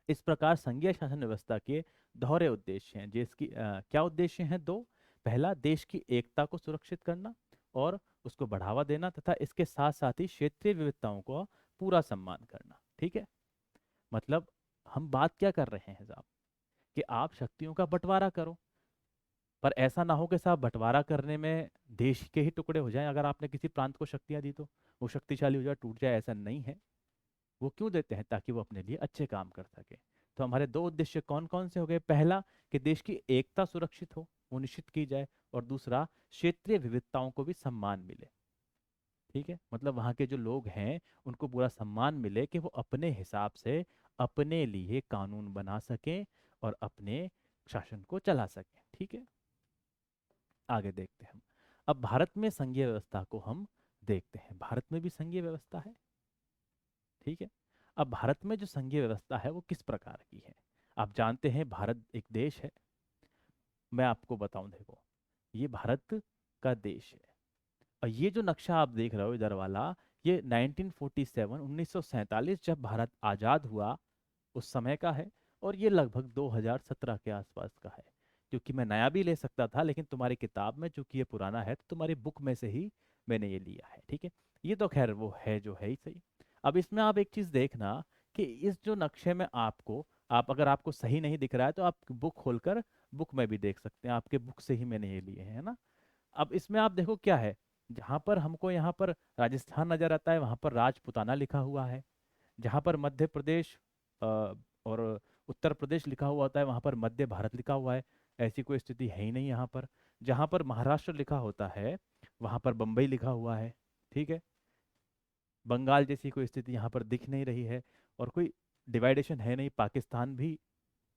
इस प्रकार संघीय शासन व्यवस्था के दोहरे उद्देश्य हैं, जिसकी क्या उद्देश्य हैं, दो। पहला, देश की एकता को सुरक्षित करना और उसको बढ़ावा देना, तथा इसके साथ साथ ही क्षेत्रीय विविधताओं को पूरा सम्मान करना। ठीक है। मतलब हम बात क्या कर रहे हैं साहब, कि आप शक्तियों का बंटवारा करो, पर ऐसा ना हो कि साहब बंटवारा करने में देश के ही टुकड़े हो जाएं। अगर आपने किसी प्रांत को शक्तियां दी तो वो शक्तिशाली हो जाए, टूट जाए, ऐसा नहीं है। वो क्यों देते हैं, ताकि वो अपने लिए अच्छे काम कर सके। तो हमारे दो उद्देश्य कौन कौन से हो गए, पहला कि देश की एकता सुरक्षित हो, वो निश्चित की जाए, और दूसरा क्षेत्रीय विविधताओं को भी सम्मान मिले। ठीक है। मतलब वहाँ के जो लोग हैं उनको पूरा सम्मान मिले कि वो अपने हिसाब से अपने लिए कानून बना सकें और अपने शासन को चला सकें। ठीक है। आगे देखते हैं हम। अब भारत में संघीय व्यवस्था को हम देखते हैं। भारत में भी संघीय व्यवस्था है। ठीक है। अब भारत में जो संघीय व्यवस्था है वो किस प्रकार की है। आप जानते हैं भारत एक देश है। मैं आपको बताऊं, देखो, ये भारत का देश है, और ये जो नक्शा आप देख रहे हो इधर वाला, ये 1947 1947 जब भारत आज़ाद हुआ उस समय का है, और ये लगभग 2017 के आसपास का है। क्योंकि मैं नया भी ले सकता था, लेकिन तुम्हारी किताब में चूंकि ये पुराना है तो तुम्हारी बुक में से ही मैंने ये लिया है। ठीक है। ये तो खैर वो है जो है ही सही। अब इसमें आप एक चीज देखना कि इस जो नक्शे में आपको, आप अगर आपको सही नहीं दिख रहा है तो आप बुक खोलकर बुक में भी देख सकते हैं, आपके बुक से ही मैंने ये लिए हैं, है ना। अब इसमें आप देखो क्या है, जहां पर हमको यहाँ पर राजस्थान नजर आता है वहां पर राजपुताना लिखा हुआ है। जहां पर मध्य प्रदेश और उत्तर प्रदेश लिखा हुआ होता है वहां पर मध्य भारत लिखा हुआ है। ऐसी कोई स्थिति है ही नहीं यहाँ पर। जहां पर महाराष्ट्र लिखा होता है वहां पर बम्बई लिखा हुआ है। ठीक है। बंगाल जैसी कोई स्थिति यहाँ पर दिख नहीं रही है, और कोई डिवाइडेशन है नहीं, पाकिस्तान भी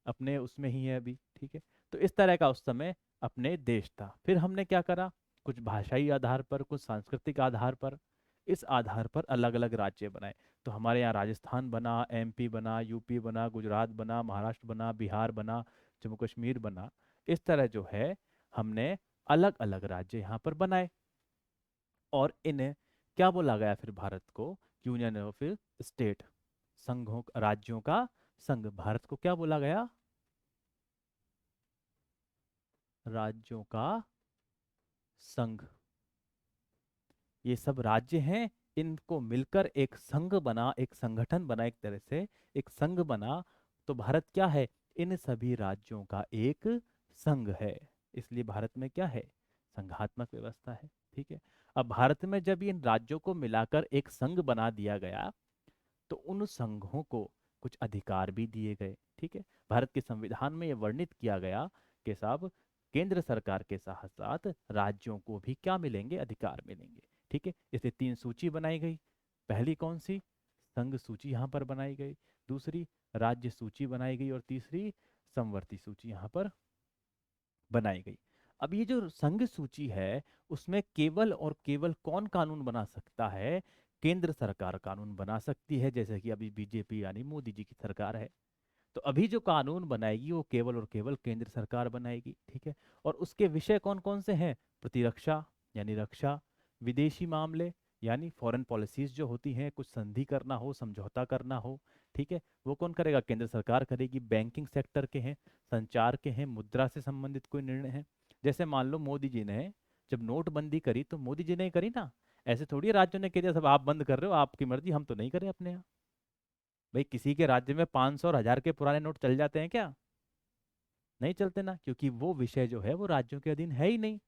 अपने उसमें ही है अभी। ठीक है। तो इस तरह का उस समय अपने देश था। फिर हमने क्या करा, कुछ भाषाई आधार पर, कुछ सांस्कृतिक आधार पर, इस आधार पर अलग अलग राज्य बनाए। तो हमारे यहाँ राजस्थान बना, एमपी बना, यूपी बना, गुजरात बना, महाराष्ट्र बना, बिहार बना, जम्मू कश्मीर बना। इस तरह जो है हमने अलग अलग राज्य यहाँ पर बनाए, और इन्हें क्या बोला गया फिर भारत को, यूनियन ऑफ स्टेट, संघों राज्यों का संघ। भारत को क्या बोला गया, राज्यों का संघ। ये सब राज्य हैं, इनको मिलकर एक संघ बना, एक संगठन बना, एक तरह से एक संघ बना। तो भारत क्या है, इन सभी राज्यों का एक संघ है। इसलिए भारत में क्या है, संघात्मक व्यवस्था है। ठीक है। अब भारत में जब इन राज्यों को मिलाकर एक संघ बना दिया गया, तो उन संघों को कुछ अधिकार भी दिए गए। ठीक है। भारत के संविधान में यह वर्णित किया गया कि साहब केंद्र सरकार के साथ साथ राज्यों को भी क्या मिलेंगे, अधिकार मिलेंगे। ठीक है। इसलिए तीन सूची बनाई गई। पहली कौन सी, संघ सूची यहाँ पर बनाई गई, दूसरी राज्य सूची बनाई गई, और तीसरी समवर्ती सूची यहाँ पर बनाई गई। अब ये जो संघ सूची है उसमें केवल और केवल कौन कानून बना सकता है, केंद्र सरकार कानून बना सकती है, जैसे कि अभी बीजेपी यानी मोदी जी की सरकार है। तो अभी जो कानून बनाएगी वो केवल और केवल केंद्र सरकार बनाएगी, ठीक है। और उसके विषय कौन कौन से हैं? प्रतिरक्षा यानी रक्षा, विदेशी मामले यानी फॉरेन पॉलिसीज जो होती हैं, कुछ संधि करना हो, समझौता करना हो, ठीक है, वो कौन करेगा? केंद्र सरकार करेगी। बैंकिंग सेक्टर के हैं, संचार के हैं, मुद्रा से संबंधित कोई निर्णय है, जैसे मान लो मोदी जी ने जब नोटबंदी करी तो मोदी जी ने ही करी ना। ऐसे थोड़ी राज्यों ने कह दिया सब आप बंद कर रहे हो, आपकी मर्जी, हम तो नहीं करें अपने यहाँ। भाई किसी के राज्य में 500 और 1000 के पुराने नोट चल जाते हैं क्या? नहीं चलते ना, क्योंकि वो विषय जो है वो राज्यों के अधीन है ही नहीं।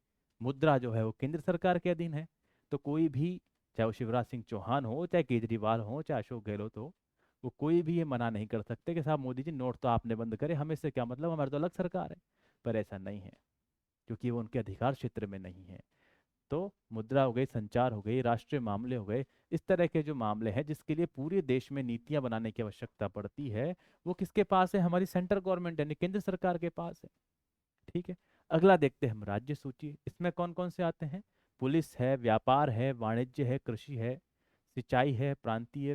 मुद्रा जो है वो केंद्र सरकार के अधीन है। तो कोई भी, चाहे वो शिवराज सिंह चौहान हो, चाहे केजरीवाल हो, चाहे अशोक गहलोत हो, वो कोई भी ये मना नहीं कर सकते कि साहब मोदी जी नोट तो आपने बंद करे, हमें इससे क्या मतलब, हमारी तो अलग सरकार है। पर ऐसा नहीं है, क्योंकि वो उनके अधिकार क्षेत्र में नहीं है। तो मुद्रा हो गई, संचार हो गई, राष्ट्रीय मामले हो गए, इस तरह के जो मामले हैं जिसके लिए पूरे देश में नीतियां बनाने की आवश्यकता पड़ती है, वो किसके पास है? हमारी सेंट्रल गवर्नमेंट यानी केंद्र सरकार के पास है, ठीक है। अगला देखते हैं हम राज्य सूची। इसमें कौन कौन से आते हैं? पुलिस है, व्यापार है, वाणिज्य है, कृषि है, सिंचाई है, प्रांतीय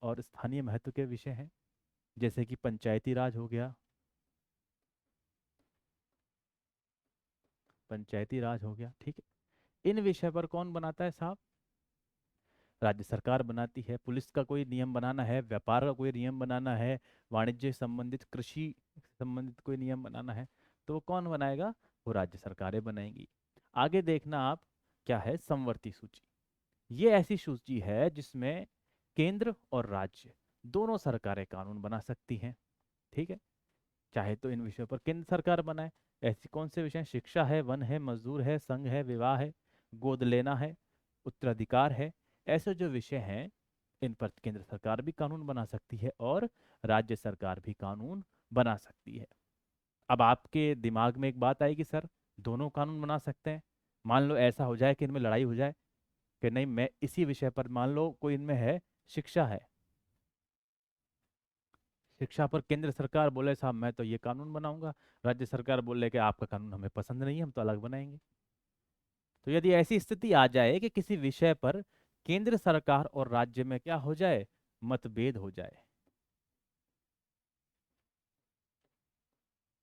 और स्थानीय महत्व के विषय हैं, जैसे कि पंचायती राज हो गया, पंचायती राज हो गया, ठीक है। इन विषय पर कौन बनाता है साहब? राज्य सरकार बनाती है। पुलिस का कोई नियम बनाना है, व्यापार का कोई नियम बनाना है, वाणिज्य संबंधित, कृषि संबंधित कोई नियम बनाना है, तो वो कौन बनाएगा? वो राज्य सरकारें बनाएंगी। आगे देखना आप, क्या है समवर्ती सूची। ये ऐसी सूची है जिसमें केंद्र और राज्य दोनों सरकारें कानून बना सकती हैं, ठीक है। चाहे तो इन विषयों पर केंद्र सरकार बनाए। ऐसी कौन से विषय हैं? शिक्षा है, वन है, मजदूर है, संघ है, विवाह है, गोद लेना है, उत्तराधिकार है। ऐसे जो विषय हैं इन पर केंद्र सरकार भी कानून बना सकती है और राज्य सरकार भी कानून बना सकती है। अब आपके दिमाग में एक बात आएगी, सर दोनों कानून बना सकते हैं। मान लो ऐसा हो जाए कि इनमें लड़ाई हो जाए कि नहीं, मैं इसी विषय पर, मान लो कोई इनमें है, शिक्षा है, शिक्षा पर केंद्र सरकार बोले साहब मैं तो ये कानून बनाऊंगा, राज्य सरकार बोले कि आपका कानून हमें पसंद नहीं है, हम तो अलग बनाएंगे। तो यदि ऐसी स्थिति आ जाए कि किसी विषय पर केंद्र सरकार और राज्य में क्या हो जाए, मतभेद हो जाए,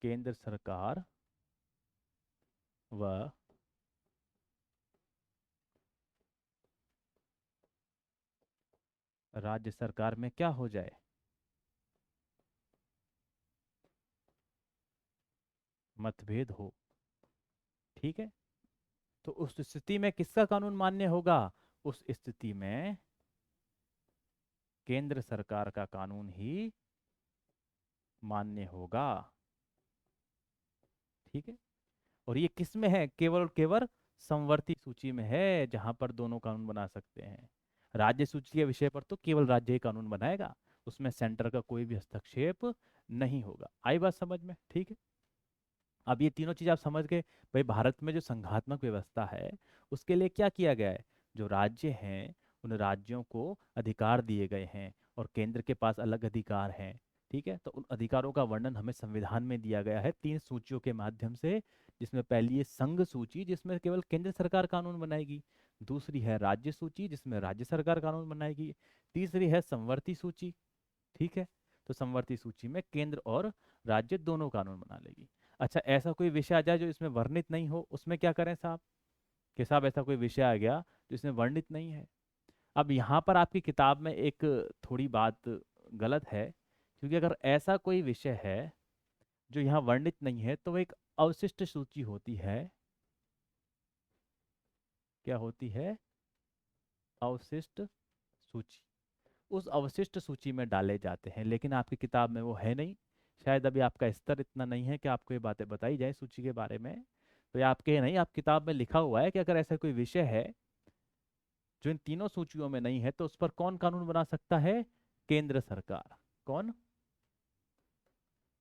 केंद्र सरकार व राज्य सरकार में क्या हो जाए, मतभेद हो, ठीक है, तो उस स्थिति में किसका कानून मान्य होगा? उस स्थिति में केंद्र सरकार का कानून ही मान्य होगा, ठीक है। और ये किस में है? केवल और केवल समवर्ती सूची में है, जहां पर दोनों कानून बना सकते हैं। राज्य सूची के विषय पर तो केवल राज्य ही कानून बनाएगा, उसमें सेंटर का कोई भी हस्तक्षेप नहीं होगा। आई बात समझ में? ठीक है। अब ये तीनों चीज आप समझ गए। भाई भारत में जो संघात्मक व्यवस्था है उसके लिए क्या किया गया है? जो राज्य हैं उन राज्यों को अधिकार दिए गए हैं और केंद्र के पास अलग अधिकार हैं, ठीक है। तो उन अधिकारों का वर्णन हमें संविधान में दिया गया है 3 सूचियों के माध्यम से, जिसमें पहली है संघ सूची जिसमें केवल केंद्र सरकार कानून बनाएगी, दूसरी है राज्य सूची जिसमें राज्य सरकार कानून बनाएगी, तीसरी है संवर्ती सूची, ठीक है। तो समवर्ती सूची में केंद्र और राज्य दोनों कानून बना लेगी। अच्छा, ऐसा कोई विषय आ जाए जो इसमें वर्णित नहीं हो, उसमें क्या करें साहब? कि साहब ऐसा कोई विषय आ गया जो इसमें वर्णित नहीं है। अब यहाँ पर आपकी किताब में एक थोड़ी बात गलत है, क्योंकि अगर ऐसा कोई विषय है जो यहाँ वर्णित नहीं है तो वो एक अवशिष्ट सूची होती है। क्या होती है? अवशिष्ट सूची। उस अवशिष्ट सूची में डाले जाते हैं, लेकिन आपकी किताब में वो है नहीं। शायद अभी आपका स्तर इतना नहीं है कि आपको ये बातें बताई जाए सूची के बारे में। तो ये आपके नहीं, आप किताब में लिखा हुआ है कि अगर ऐसा कोई विषय है जो इन तीनों सूचियों में नहीं है तो उस पर कौन कानून बना सकता है? केंद्र सरकार। कौन?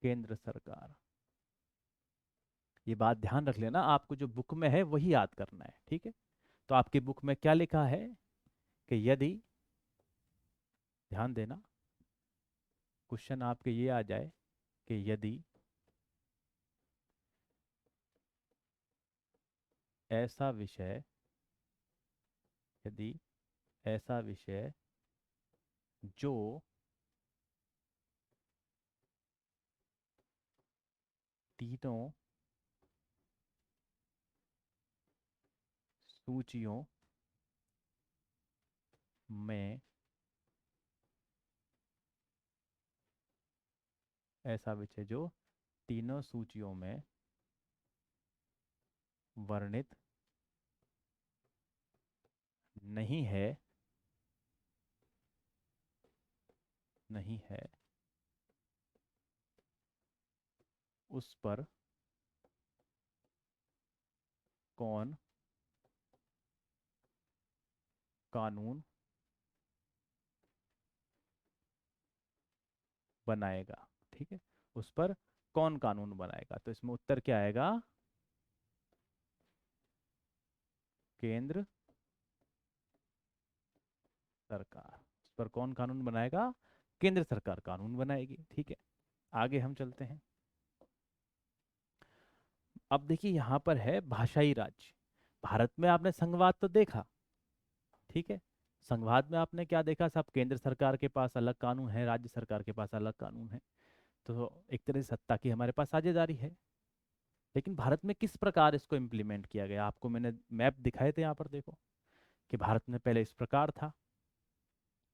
केंद्र सरकार। ये बात ध्यान रख लेना, आपको जो बुक में है वही याद करना है, ठीक है। तो आपकी बुक में क्या लिखा है कि यदि, ध्यान देना, क्वेश्चन आपके ये आ जाए कि यदि ऐसा विषय, यदि ऐसा विषय जो तीनों सूचियों में ऐसा विषय जो तीनों सूचियों में वर्णित नहीं है, नहीं है, उस पर कौन कानून बनाएगा। ठीक है, उस पर कौन कानून बनाएगा, तो इसमें उत्तर क्या आएगा, केंद्र सरकार। उस पर कौन कानून बनाएगा, केंद्र सरकार कानून बनाएगी। ठीक है, आगे हम चलते हैं। अब देखिए यहाँ पर है भाषाई राज्य। भारत में आपने संघवाद तो देखा, ठीक है। संघवाद में आपने क्या देखा, सब केंद्र सरकार के पास अलग कानून है, राज्य सरकार के पास अलग कानून है। तो एक तरह से सत्ता की हमारे पास साझेदारी है। लेकिन भारत में किस प्रकार इसको इम्प्लीमेंट किया गया, आपको मैंने मैप दिखाए थे यहाँ पर, देखो कि भारत में पहले इस प्रकार था,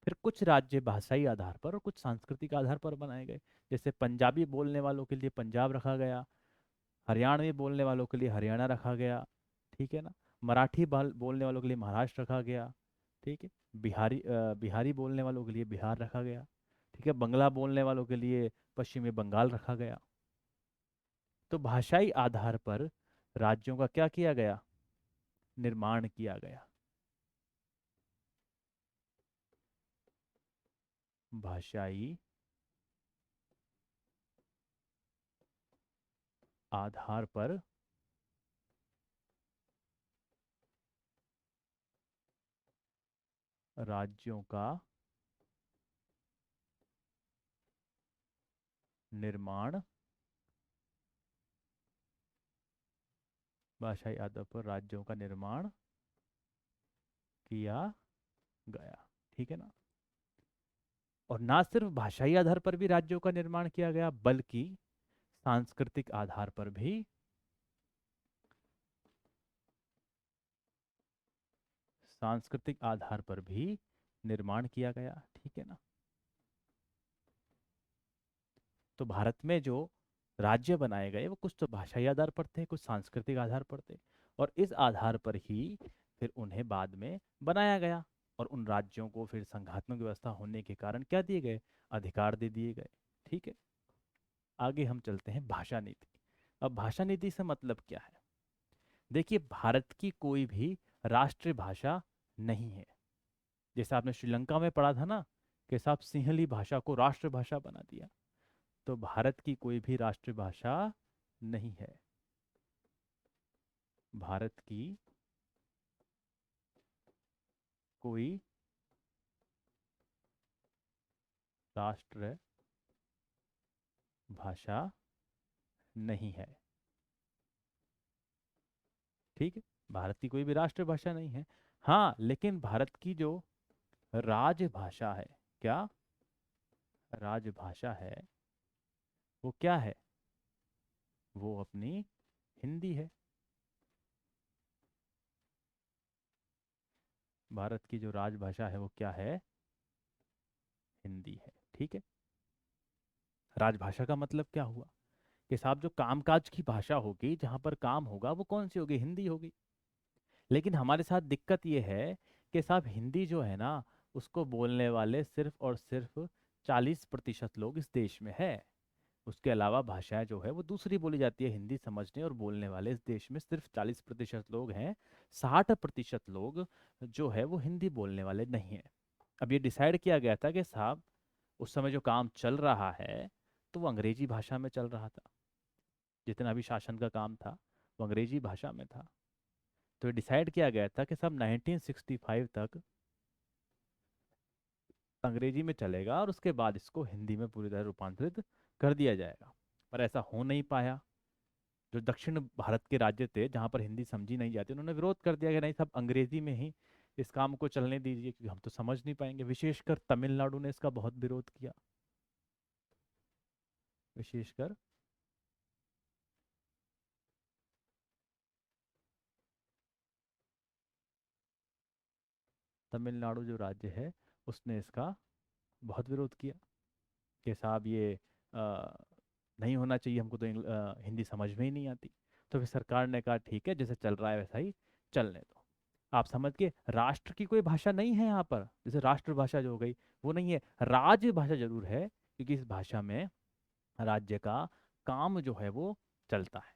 फिर कुछ राज्य भाषाई आधार पर और कुछ सांस्कृतिक आधार पर बनाए गए। जैसे पंजाबी बोलने वालों के लिए पंजाब रखा गया, हरियाणवी बोलने वालों के लिए हरियाणा रखा गया, ठीक है ना। मराठी बोलने वालों के लिए महाराष्ट्र रखा गया, ठीक है। बिहारी बोलने वालों के लिए बिहार रखा गया, ठीक है। बंगला बोलने वालों के लिए पश्चिमी बंगाल रखा गया। तो भाषाई आधार पर राज्यों का क्या किया गया, निर्माण किया गया। भाषाई आधार पर राज्यों का निर्माण, भाषाई आधार पर राज्यों का निर्माण किया गया, ठीक है ना। और ना सिर्फ भाषाई आधार पर भी राज्यों का निर्माण किया गया, बल्कि सांस्कृतिक आधार पर भी, सांस्कृतिक आधार पर भी निर्माण किया गया, ठीक है ना। तो भारत में जो राज्य बनाए गए वो कुछ तो भाषाई आधार पर थे, कुछ सांस्कृतिक आधार पर थे, और इस आधार पर ही फिर उन्हें बाद में बनाया गया। और उन राज्यों को फिर संघात्मक व्यवस्था होने के कारण क्या दिए गए, अधिकार दे दिए गए, ठीक है। आगे हम चलते हैं भाषा नीति। अब भाषा नीति से मतलब क्या है, देखिए भारत की कोई भी राष्ट्रीय भाषा नहीं है। जैसे आपने श्रीलंका में पढ़ा था ना कि साहब सिंहली भाषा को राष्ट्रभाषा बना दिया, तो भारत की कोई भी राष्ट्रभाषा नहीं है। भारत की कोई राष्ट्र भाषा नहीं है, ठीक है। भारत की कोई भी राष्ट्रभाषा नहीं है। हाँ, लेकिन भारत की जो राजभाषा है, क्या राजभाषा है, वो क्या है, वो अपनी हिंदी है। भारत की जो राजभाषा है वो क्या है, हिंदी है, ठीक है। राजभाषा का मतलब क्या हुआ कि साहब जो कामकाज की भाषा होगी, जहां पर काम होगा, वो कौन सी होगी, हिंदी होगी। लेकिन हमारे साथ दिक्कत ये है कि साहब हिंदी जो है ना, उसको बोलने वाले सिर्फ और सिर्फ 40% लोग इस देश में है। उसके अलावा भाषाएं जो है वो दूसरी बोली जाती है। हिंदी समझने और बोलने वाले इस देश में सिर्फ 40% लोग हैं। 60% लोग जो है वो हिंदी बोलने वाले नहीं है। अब ये डिसाइड किया गया था कि साहब उस समय जो काम चल रहा है तो वो अंग्रेजी भाषा में चल रहा था। जितना भी शासन का काम था वो अंग्रेजी भाषा में था। तो ये डिसाइड किया गया था कि सब 1965 तक अंग्रेजी में चलेगा और उसके बाद इसको हिंदी में पूरी तरह रूपांतरित कर दिया जाएगा। पर ऐसा हो नहीं पाया। जो दक्षिण भारत के राज्य थे जहाँ पर हिंदी समझी नहीं जाती, उन्होंने विरोध कर दिया कि नहीं, सब अंग्रेजी में ही इस काम को चलने दीजिए, क्योंकि हम तो समझ नहीं पाएंगे। विशेषकर तमिलनाडु ने इसका बहुत विरोध किया, विशेषकर तमिलनाडु जो राज्य है उसने इसका बहुत विरोध किया कि साहब ये नहीं होना चाहिए, हमको तो हिंदी समझ में ही नहीं आती। तो फिर सरकार ने कहा ठीक है, जैसे चल रहा है वैसा ही चलने दो। आप समझ के, राष्ट्र की कोई भाषा नहीं है यहाँ पर, जैसे राष्ट्रभाषा जो हो गई वो नहीं है, राजभाषा जरूर है, क्योंकि इस भाषा में राज्य का काम जो है वो चलता है।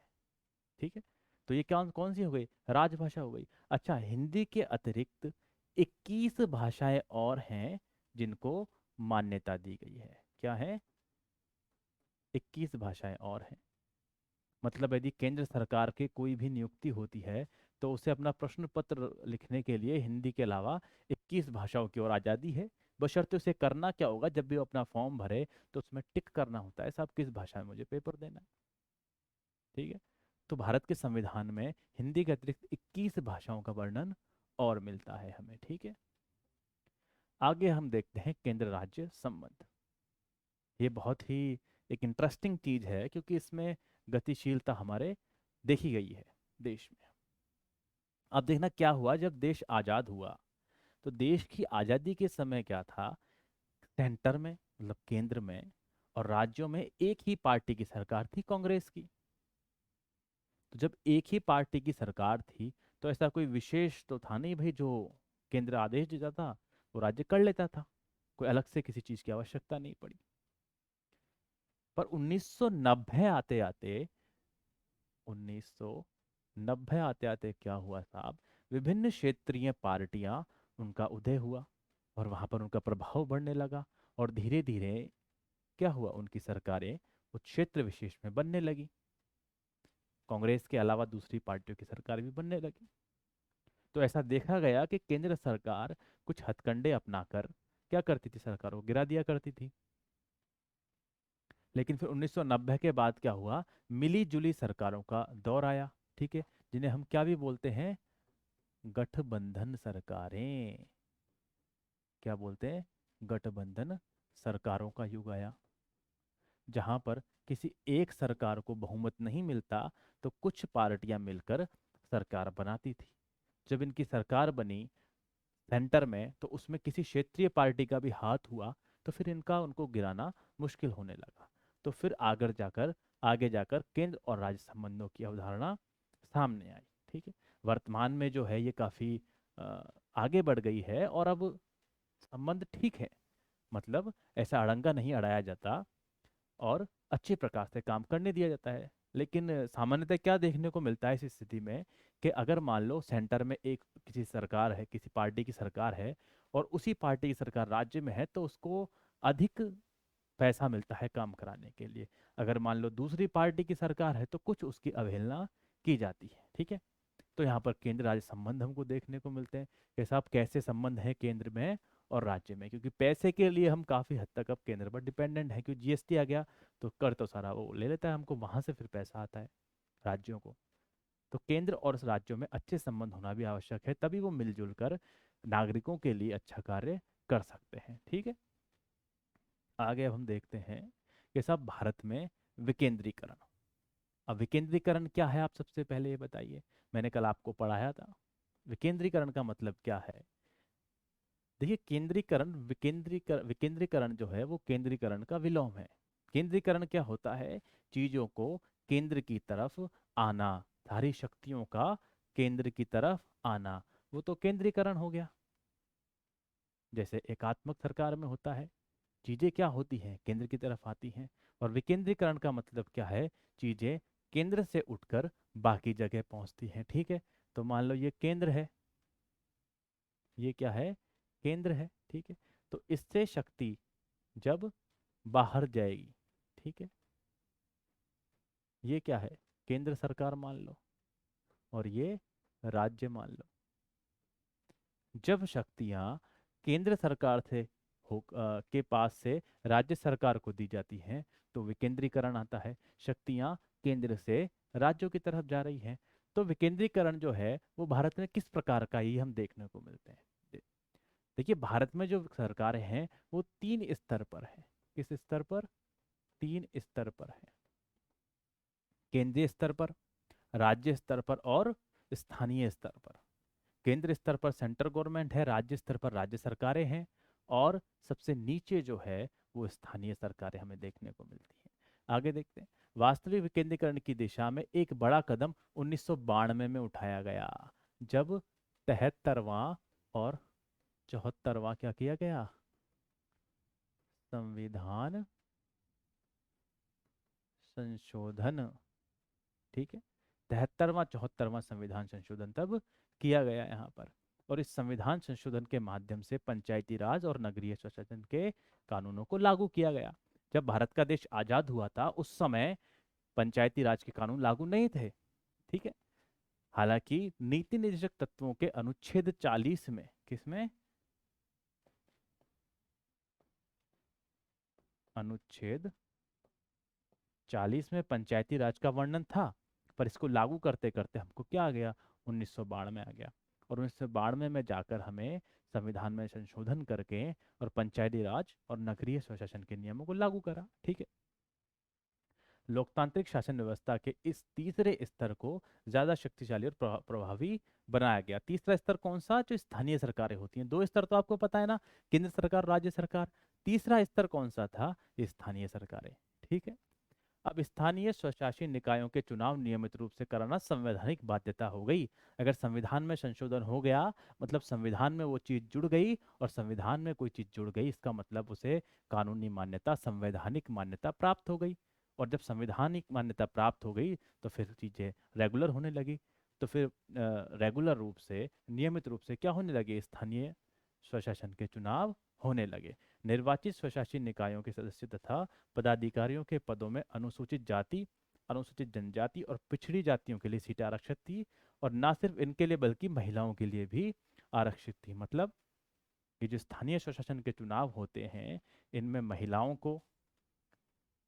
ठीक है, तो ये कौन कौन सी हो गई, राजभाषा हो गई। अच्छा, हिंदी के अतिरिक्त 21 भाषाएं और हैं जिनको मान्यता दी गई है। क्या है? 21 भाषाएं और हैं। मतलब यदि केंद्र सरकार की कोई भी नियुक्ति होती है तो उसे अपना प्रश्न पत्र लिखने के लिए हिंदी के अलावा 21 भाषाओं की ओर आज़ादी है। बशर्ते उसे करना क्या होगा, जब भी वो अपना फॉर्म भरे तो उसमें टिक करना होता है, साहब किस भाषा में मुझे पेपर देना है। ठीक है, तो भारत के संविधान में हिंदी के अतिरिक्त 21 भाषाओं का वर्णन और मिलता है हमें। ठीक है, आगे हम देखते हैं केंद्र राज्य संबंध। ये बहुत ही एक इंटरेस्टिंग चीज है, क्योंकि इसमें गतिशीलता हमारे देखी गई है देश में। अब देखना क्या हुआ जब देश आजाद हुआ। तो देश की आजादी के समय क्या था, सेंटर में मतलब केंद्र में और राज्यों में एक ही पार्टी की सरकार थी, कांग्रेस की। तो जब एक ही पार्टी की सरकार थी तो ऐसा कोई विशेष तो था नहीं भाई, जो केंद्र आदेश देता था वो राज्य कर लेता था, कोई अलग से किसी चीज की आवश्यकता नहीं पड़ी। पर 1990 आते आते 1990 आते आते क्या हुआ साहब, विभिन्न क्षेत्रीय पार्टियां, उनका उदय हुआ और वहां पर उनका प्रभाव बढ़ने लगा। और धीरे धीरे क्या हुआ, उनकी सरकारें उस क्षेत्र विशेष में बनने लगी। कांग्रेस के अलावा दूसरी पार्टियों की सरकार भी बनने लगी। तो ऐसा देखा गया कि केंद्र सरकार कुछ हथकंडे अपनाकर क्या करती थी, सरकार को गिरा दिया करती थी। लेकिन फिर 1990 के बाद क्या हुआ, मिली जुली सरकारों का दौर आया। ठीक है, जिन्हें हम क्या भी बोलते हैं, गठबंधन सरकारें। क्या बोलते हैं, गठबंधन सरकारों का युग आया, जहां पर किसी एक सरकार को बहुमत नहीं मिलता तो कुछ पार्टियां मिलकर सरकार बनाती थी। जब इनकी सरकार बनी सेंटर में तो उसमें किसी क्षेत्रीय पार्टी का भी हाथ हुआ, तो फिर इनका उनको गिराना मुश्किल होने लगा। तो फिर आगे जाकर केंद्र और राज्य संबंधों की अवधारणा सामने आई। ठीक है, वर्तमान में जो है ये काफी आगे बढ़ गई है और अब संबंध ठीक है, मतलब ऐसा अड़ंगा नहीं अड़ाया जाता और अच्छे प्रकार से काम करने दिया जाता है। लेकिन सामान्यतः क्या देखने को मिलता है इस स्थिति में, कि अगर मान लो सेंटर में एक किसी सरकार है, किसी पार्टी की सरकार है और उसी पार्टी की सरकार राज्य में है, तो उसको अधिक पैसा मिलता है काम कराने के लिए। अगर मान लो दूसरी पार्टी की सरकार है तो कुछ उसकी अवहेलना की जाती है। ठीक है, तो यहाँ पर केंद्र राज्य संबंध हमको देखने को मिलते हैं कि साहब कैसे संबंध है केंद्र में और राज्य में, क्योंकि पैसे के लिए हम काफी हद तक अब केंद्र पर डिपेंडेंट है, क्योंकि जीएसटी आ गया तो कर तो सारा वो ले लेता है, हमको वहां से फिर पैसा आता है राज्यों को। तो केंद्र और राज्यों में अच्छे संबंध होना भी आवश्यक है, तभी वो मिलजुल कर नागरिकों के लिए अच्छा कार्य कर सकते हैं। ठीक है, आगे अब हम देखते हैं कि साहब भारत में विकेंद्रीकरण। अब विकेंद्रीकरण क्या है, आप सबसे पहले ये बताइए। मैंने कल आपको पढ़ाया था विकेंद्रीकरण का मतलब क्या है। देखिए, विकेंद्रीकरण जो है वो केंद्रीकरण का विलोम है। केंद्रीकरण क्या होता है, चीजों को केंद्र की तरफ आना, सारी शक्तियों का केंद्र की तरफ आना, वो तो केंद्रीकरण हो गया। जैसे एकात्मक सरकार में होता है, चीजें क्या होती हैं, केंद्र की तरफ आती हैं। और विकेंद्रीकरण का मतलब क्या है, चीजें केंद्र से उठकर बाकी जगह पहुंचती हैं। ठीक है, तो मान लो ये केंद्र है, ये क्या है, केंद्र है। ठीक है, तो इससे शक्ति जब बाहर जाएगी, ठीक है, ये क्या है, केंद्र सरकार मान लो और ये राज्य मान लो। जब शक्तियां केंद्र सरकार से के पास से राज्य सरकार को दी जाती हैं तो विकेंद्रीकरण आता है। शक्तियां केंद्र से राज्यों की तरफ जा रही हैं, तो विकेंद्रीकरण जो है वो भारत में किस प्रकार का ही हम देखने को मिलते हैं। देखिए, भारत में जो सरकारें हैं वो 3 स्तर पर है। किस स्तर पर, 3 स्तर पर है, केंद्रीय स्तर पर, राज्य स्तर पर और स्थानीय स्तर पर। केंद्र स्तर पर सेंट्रल गवर्नमेंट है, राज्य स्तर पर राज्य सरकारें हैं, और सबसे नीचे जो है वो स्थानीय सरकारें हमें देखने को मिलती हैं। आगे देखते हैं। वास्तविक विकेंद्रीकरण की दिशा में एक बड़ा कदम 1992 में उठाया गया, जब 73वां और 74वां क्या किया गया, संविधान संशोधन। ठीक है, 73वां 74वां संविधान संशोधन तब किया गया यहाँ पर। और इस संविधान संशोधन के माध्यम से पंचायती राज और नगरीय स्वशासन के कानूनों को लागू किया गया। जब भारत का देश आजाद हुआ था उस समय पंचायती राज के कानून लागू नहीं थे। ठीक है, हालांकि नीति निर्देशक तत्वों के अनुच्छेद 40 में, किसमें, अनुच्छेद 40 में पंचायती राज का वर्णन था, पर इसको लागू करते करते हमको क्या आ गया, 1992 में आ गया। और 1992 में जाकर हमें संविधान में संशोधन करके और पंचायती राज और नगरीय स्वशासन के नियमों को लागू करा। ठीक है, लोकतांत्रिक शासन व्यवस्था के इस तीसरे स्तर को ज्यादा शक्तिशाली और प्रभावी बनाया गया। तीसरा स्तर कौन सा, जो स्थानीय सरकारें होती हैं। दो स्तर तो आपको पता है ना, केंद्र सरकार, राज्य सरकार। तीसरा स्तर कौन सा था, ये स्थानीय सरकारें। ठीक है, अब स्थानीय स्वशासी निकायों के चुनाव नियमित रूप से कराना संवैधानिक बाध्यता हो गई। अगर संविधान में संशोधन हो गया, मतलब संविधान में वो चीज जुड़ गई, और संविधान में कोई चीज जुड़ गई इसका मतलब उसे कानूनी मान्यता, संवैधानिक मान्यता प्राप्त हो गई। और जब संवैधानिक मान्यता प्राप्त हो गई तो फिर चीजें रेगुलर होने लगी। तो फिर रेगुलर रूप से, नियमित रूप से क्या होने लगे, स्थानीय स्वशासन के चुनाव होने लगे। निर्वाचित स्वशासी निकायों के सदस्य तथा पदाधिकारियों के पदों में अनुसूचित जाति, अनुसूचित जनजाति और पिछड़ी जातियों के लिए सीटें आरक्षित थी। और ना सिर्फ इनके लिए बल्कि महिलाओं के लिए भी आरक्षित थी। मतलब ये जो स्थानीय स्वशासन के चुनाव होते हैं, इनमें महिलाओं को,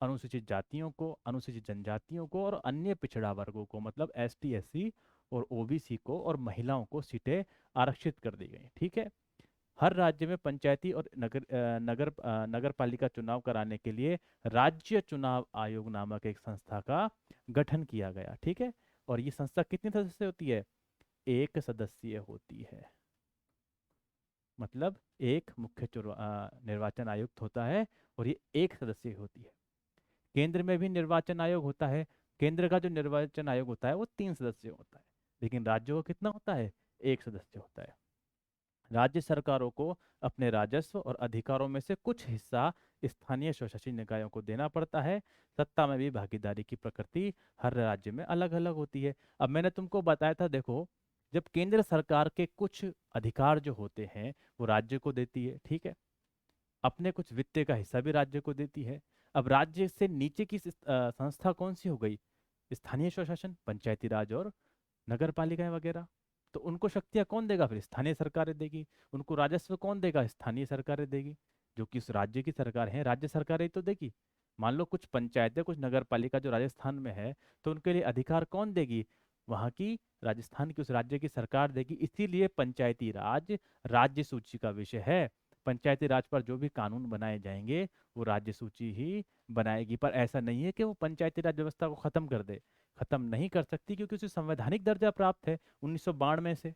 अनुसूचित जातियों को, अनुसूचित जनजातियों को और अन्य पिछड़ा वर्गों को, मतलब एसटी, एससी और ओबीसी को और महिलाओं को सीटें आरक्षित कर दी गई। ठीक है, हर राज्य में पंचायती और नगर पालिका चुनाव कराने के लिए राज्य चुनाव आयोग नामक एक संस्था का गठन किया गया। ठीक है, और ये संस्था कितनी सदस्य होती है, एक सदस्यीय होती है। मतलब एक मुख्य निर्वाचन आयुक्त होता है, और ये एक सदस्यीय होती है। केंद्र में भी निर्वाचन आयोग होता है। केंद्र का जो निर्वाचन आयोग होता है वो 3 सदस्य होता है, लेकिन राज्यों का कितना होता है, एक सदस्य होता है। राज्य सरकारों को अपने राजस्व और अधिकारों में से कुछ हिस्सा स्थानीय स्वशासी निकायों को देना पड़ता है। सत्ता में भी भागीदारी की प्रकृति हर राज्य में अलग अलग होती है। अब मैंने तुमको बताया था, देखो, जब केंद्र सरकार के कुछ अधिकार जो होते हैं वो राज्य को देती है, ठीक है, अपने कुछ वित्त का हिस्सा भी राज्य को देती है। अब राज्य से नीचे की संस्था कौन सी हो गई, स्थानीय स्वशासन, पंचायती राज और नगर पालिकाएं वगैरह। तो उनको शक्तियां कौन देगा, फिर स्थानीय सरकारें देगी। उनको राजस्व कौन देगा, स्थानीय सरकारें देगी। जो कि उस राज्य की सरकार है, राज्य सरकारें ही तो देगी। मान लो कुछ पंचायतें, कुछ नगर पालिका जो राजस्थान में है, तो उनके लिए अधिकार कौन देगी, वहां की राजस्थान की उस राज्य की सरकार देगी। इसीलिए पंचायती राज राज्य सूची का विषय है। पंचायती राज पर जो भी कानून बनाए जाएंगे वो राज्य सूची ही बनाएगी। पर ऐसा नहीं है कि वो पंचायती राज व्यवस्था को खत्म कर दे, खत्म नहीं कर सकती, क्योंकि उसे संवैधानिक दर्जा प्राप्त है 1992 से।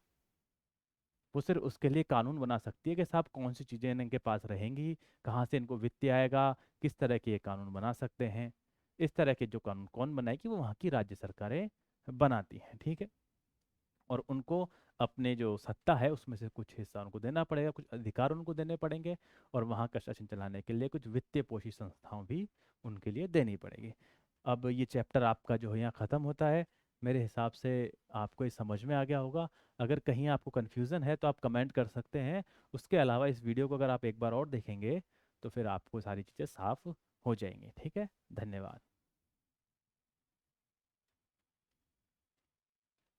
वो सिर्फ उसके लिए कानून बना सकती है कि साहब कौन सी चीजें इनके पास रहेंगी, कहाँ से इनको वित्त आएगा, किस तरह के ये कानून बना सकते हैं। इस तरह के जो कानून कौन बनाएगी, वो वहाँ की राज्य सरकारें बनाती हैं। ठीक है, और उनको अपने जो सत्ता है उसमें से कुछ हिस्सा उनको देना पड़ेगा, कुछ अधिकार उनको देने पड़ेंगे, और वहाँ का शासन चलाने के लिए कुछ वित्तीय पोषी संस्थाओं भी उनके लिए देनी पड़ेगी। अब ये चैप्टर आपका जो है यहाँ ख़त्म होता है। मेरे हिसाब से आपको ये समझ में आ गया होगा। अगर कहीं आपको कन्फ्यूज़न है तो आप कमेंट कर सकते हैं। उसके अलावा इस वीडियो को अगर आप एक बार और देखेंगे तो फिर आपको सारी चीज़ें साफ हो जाएंगी। ठीक है, धन्यवाद।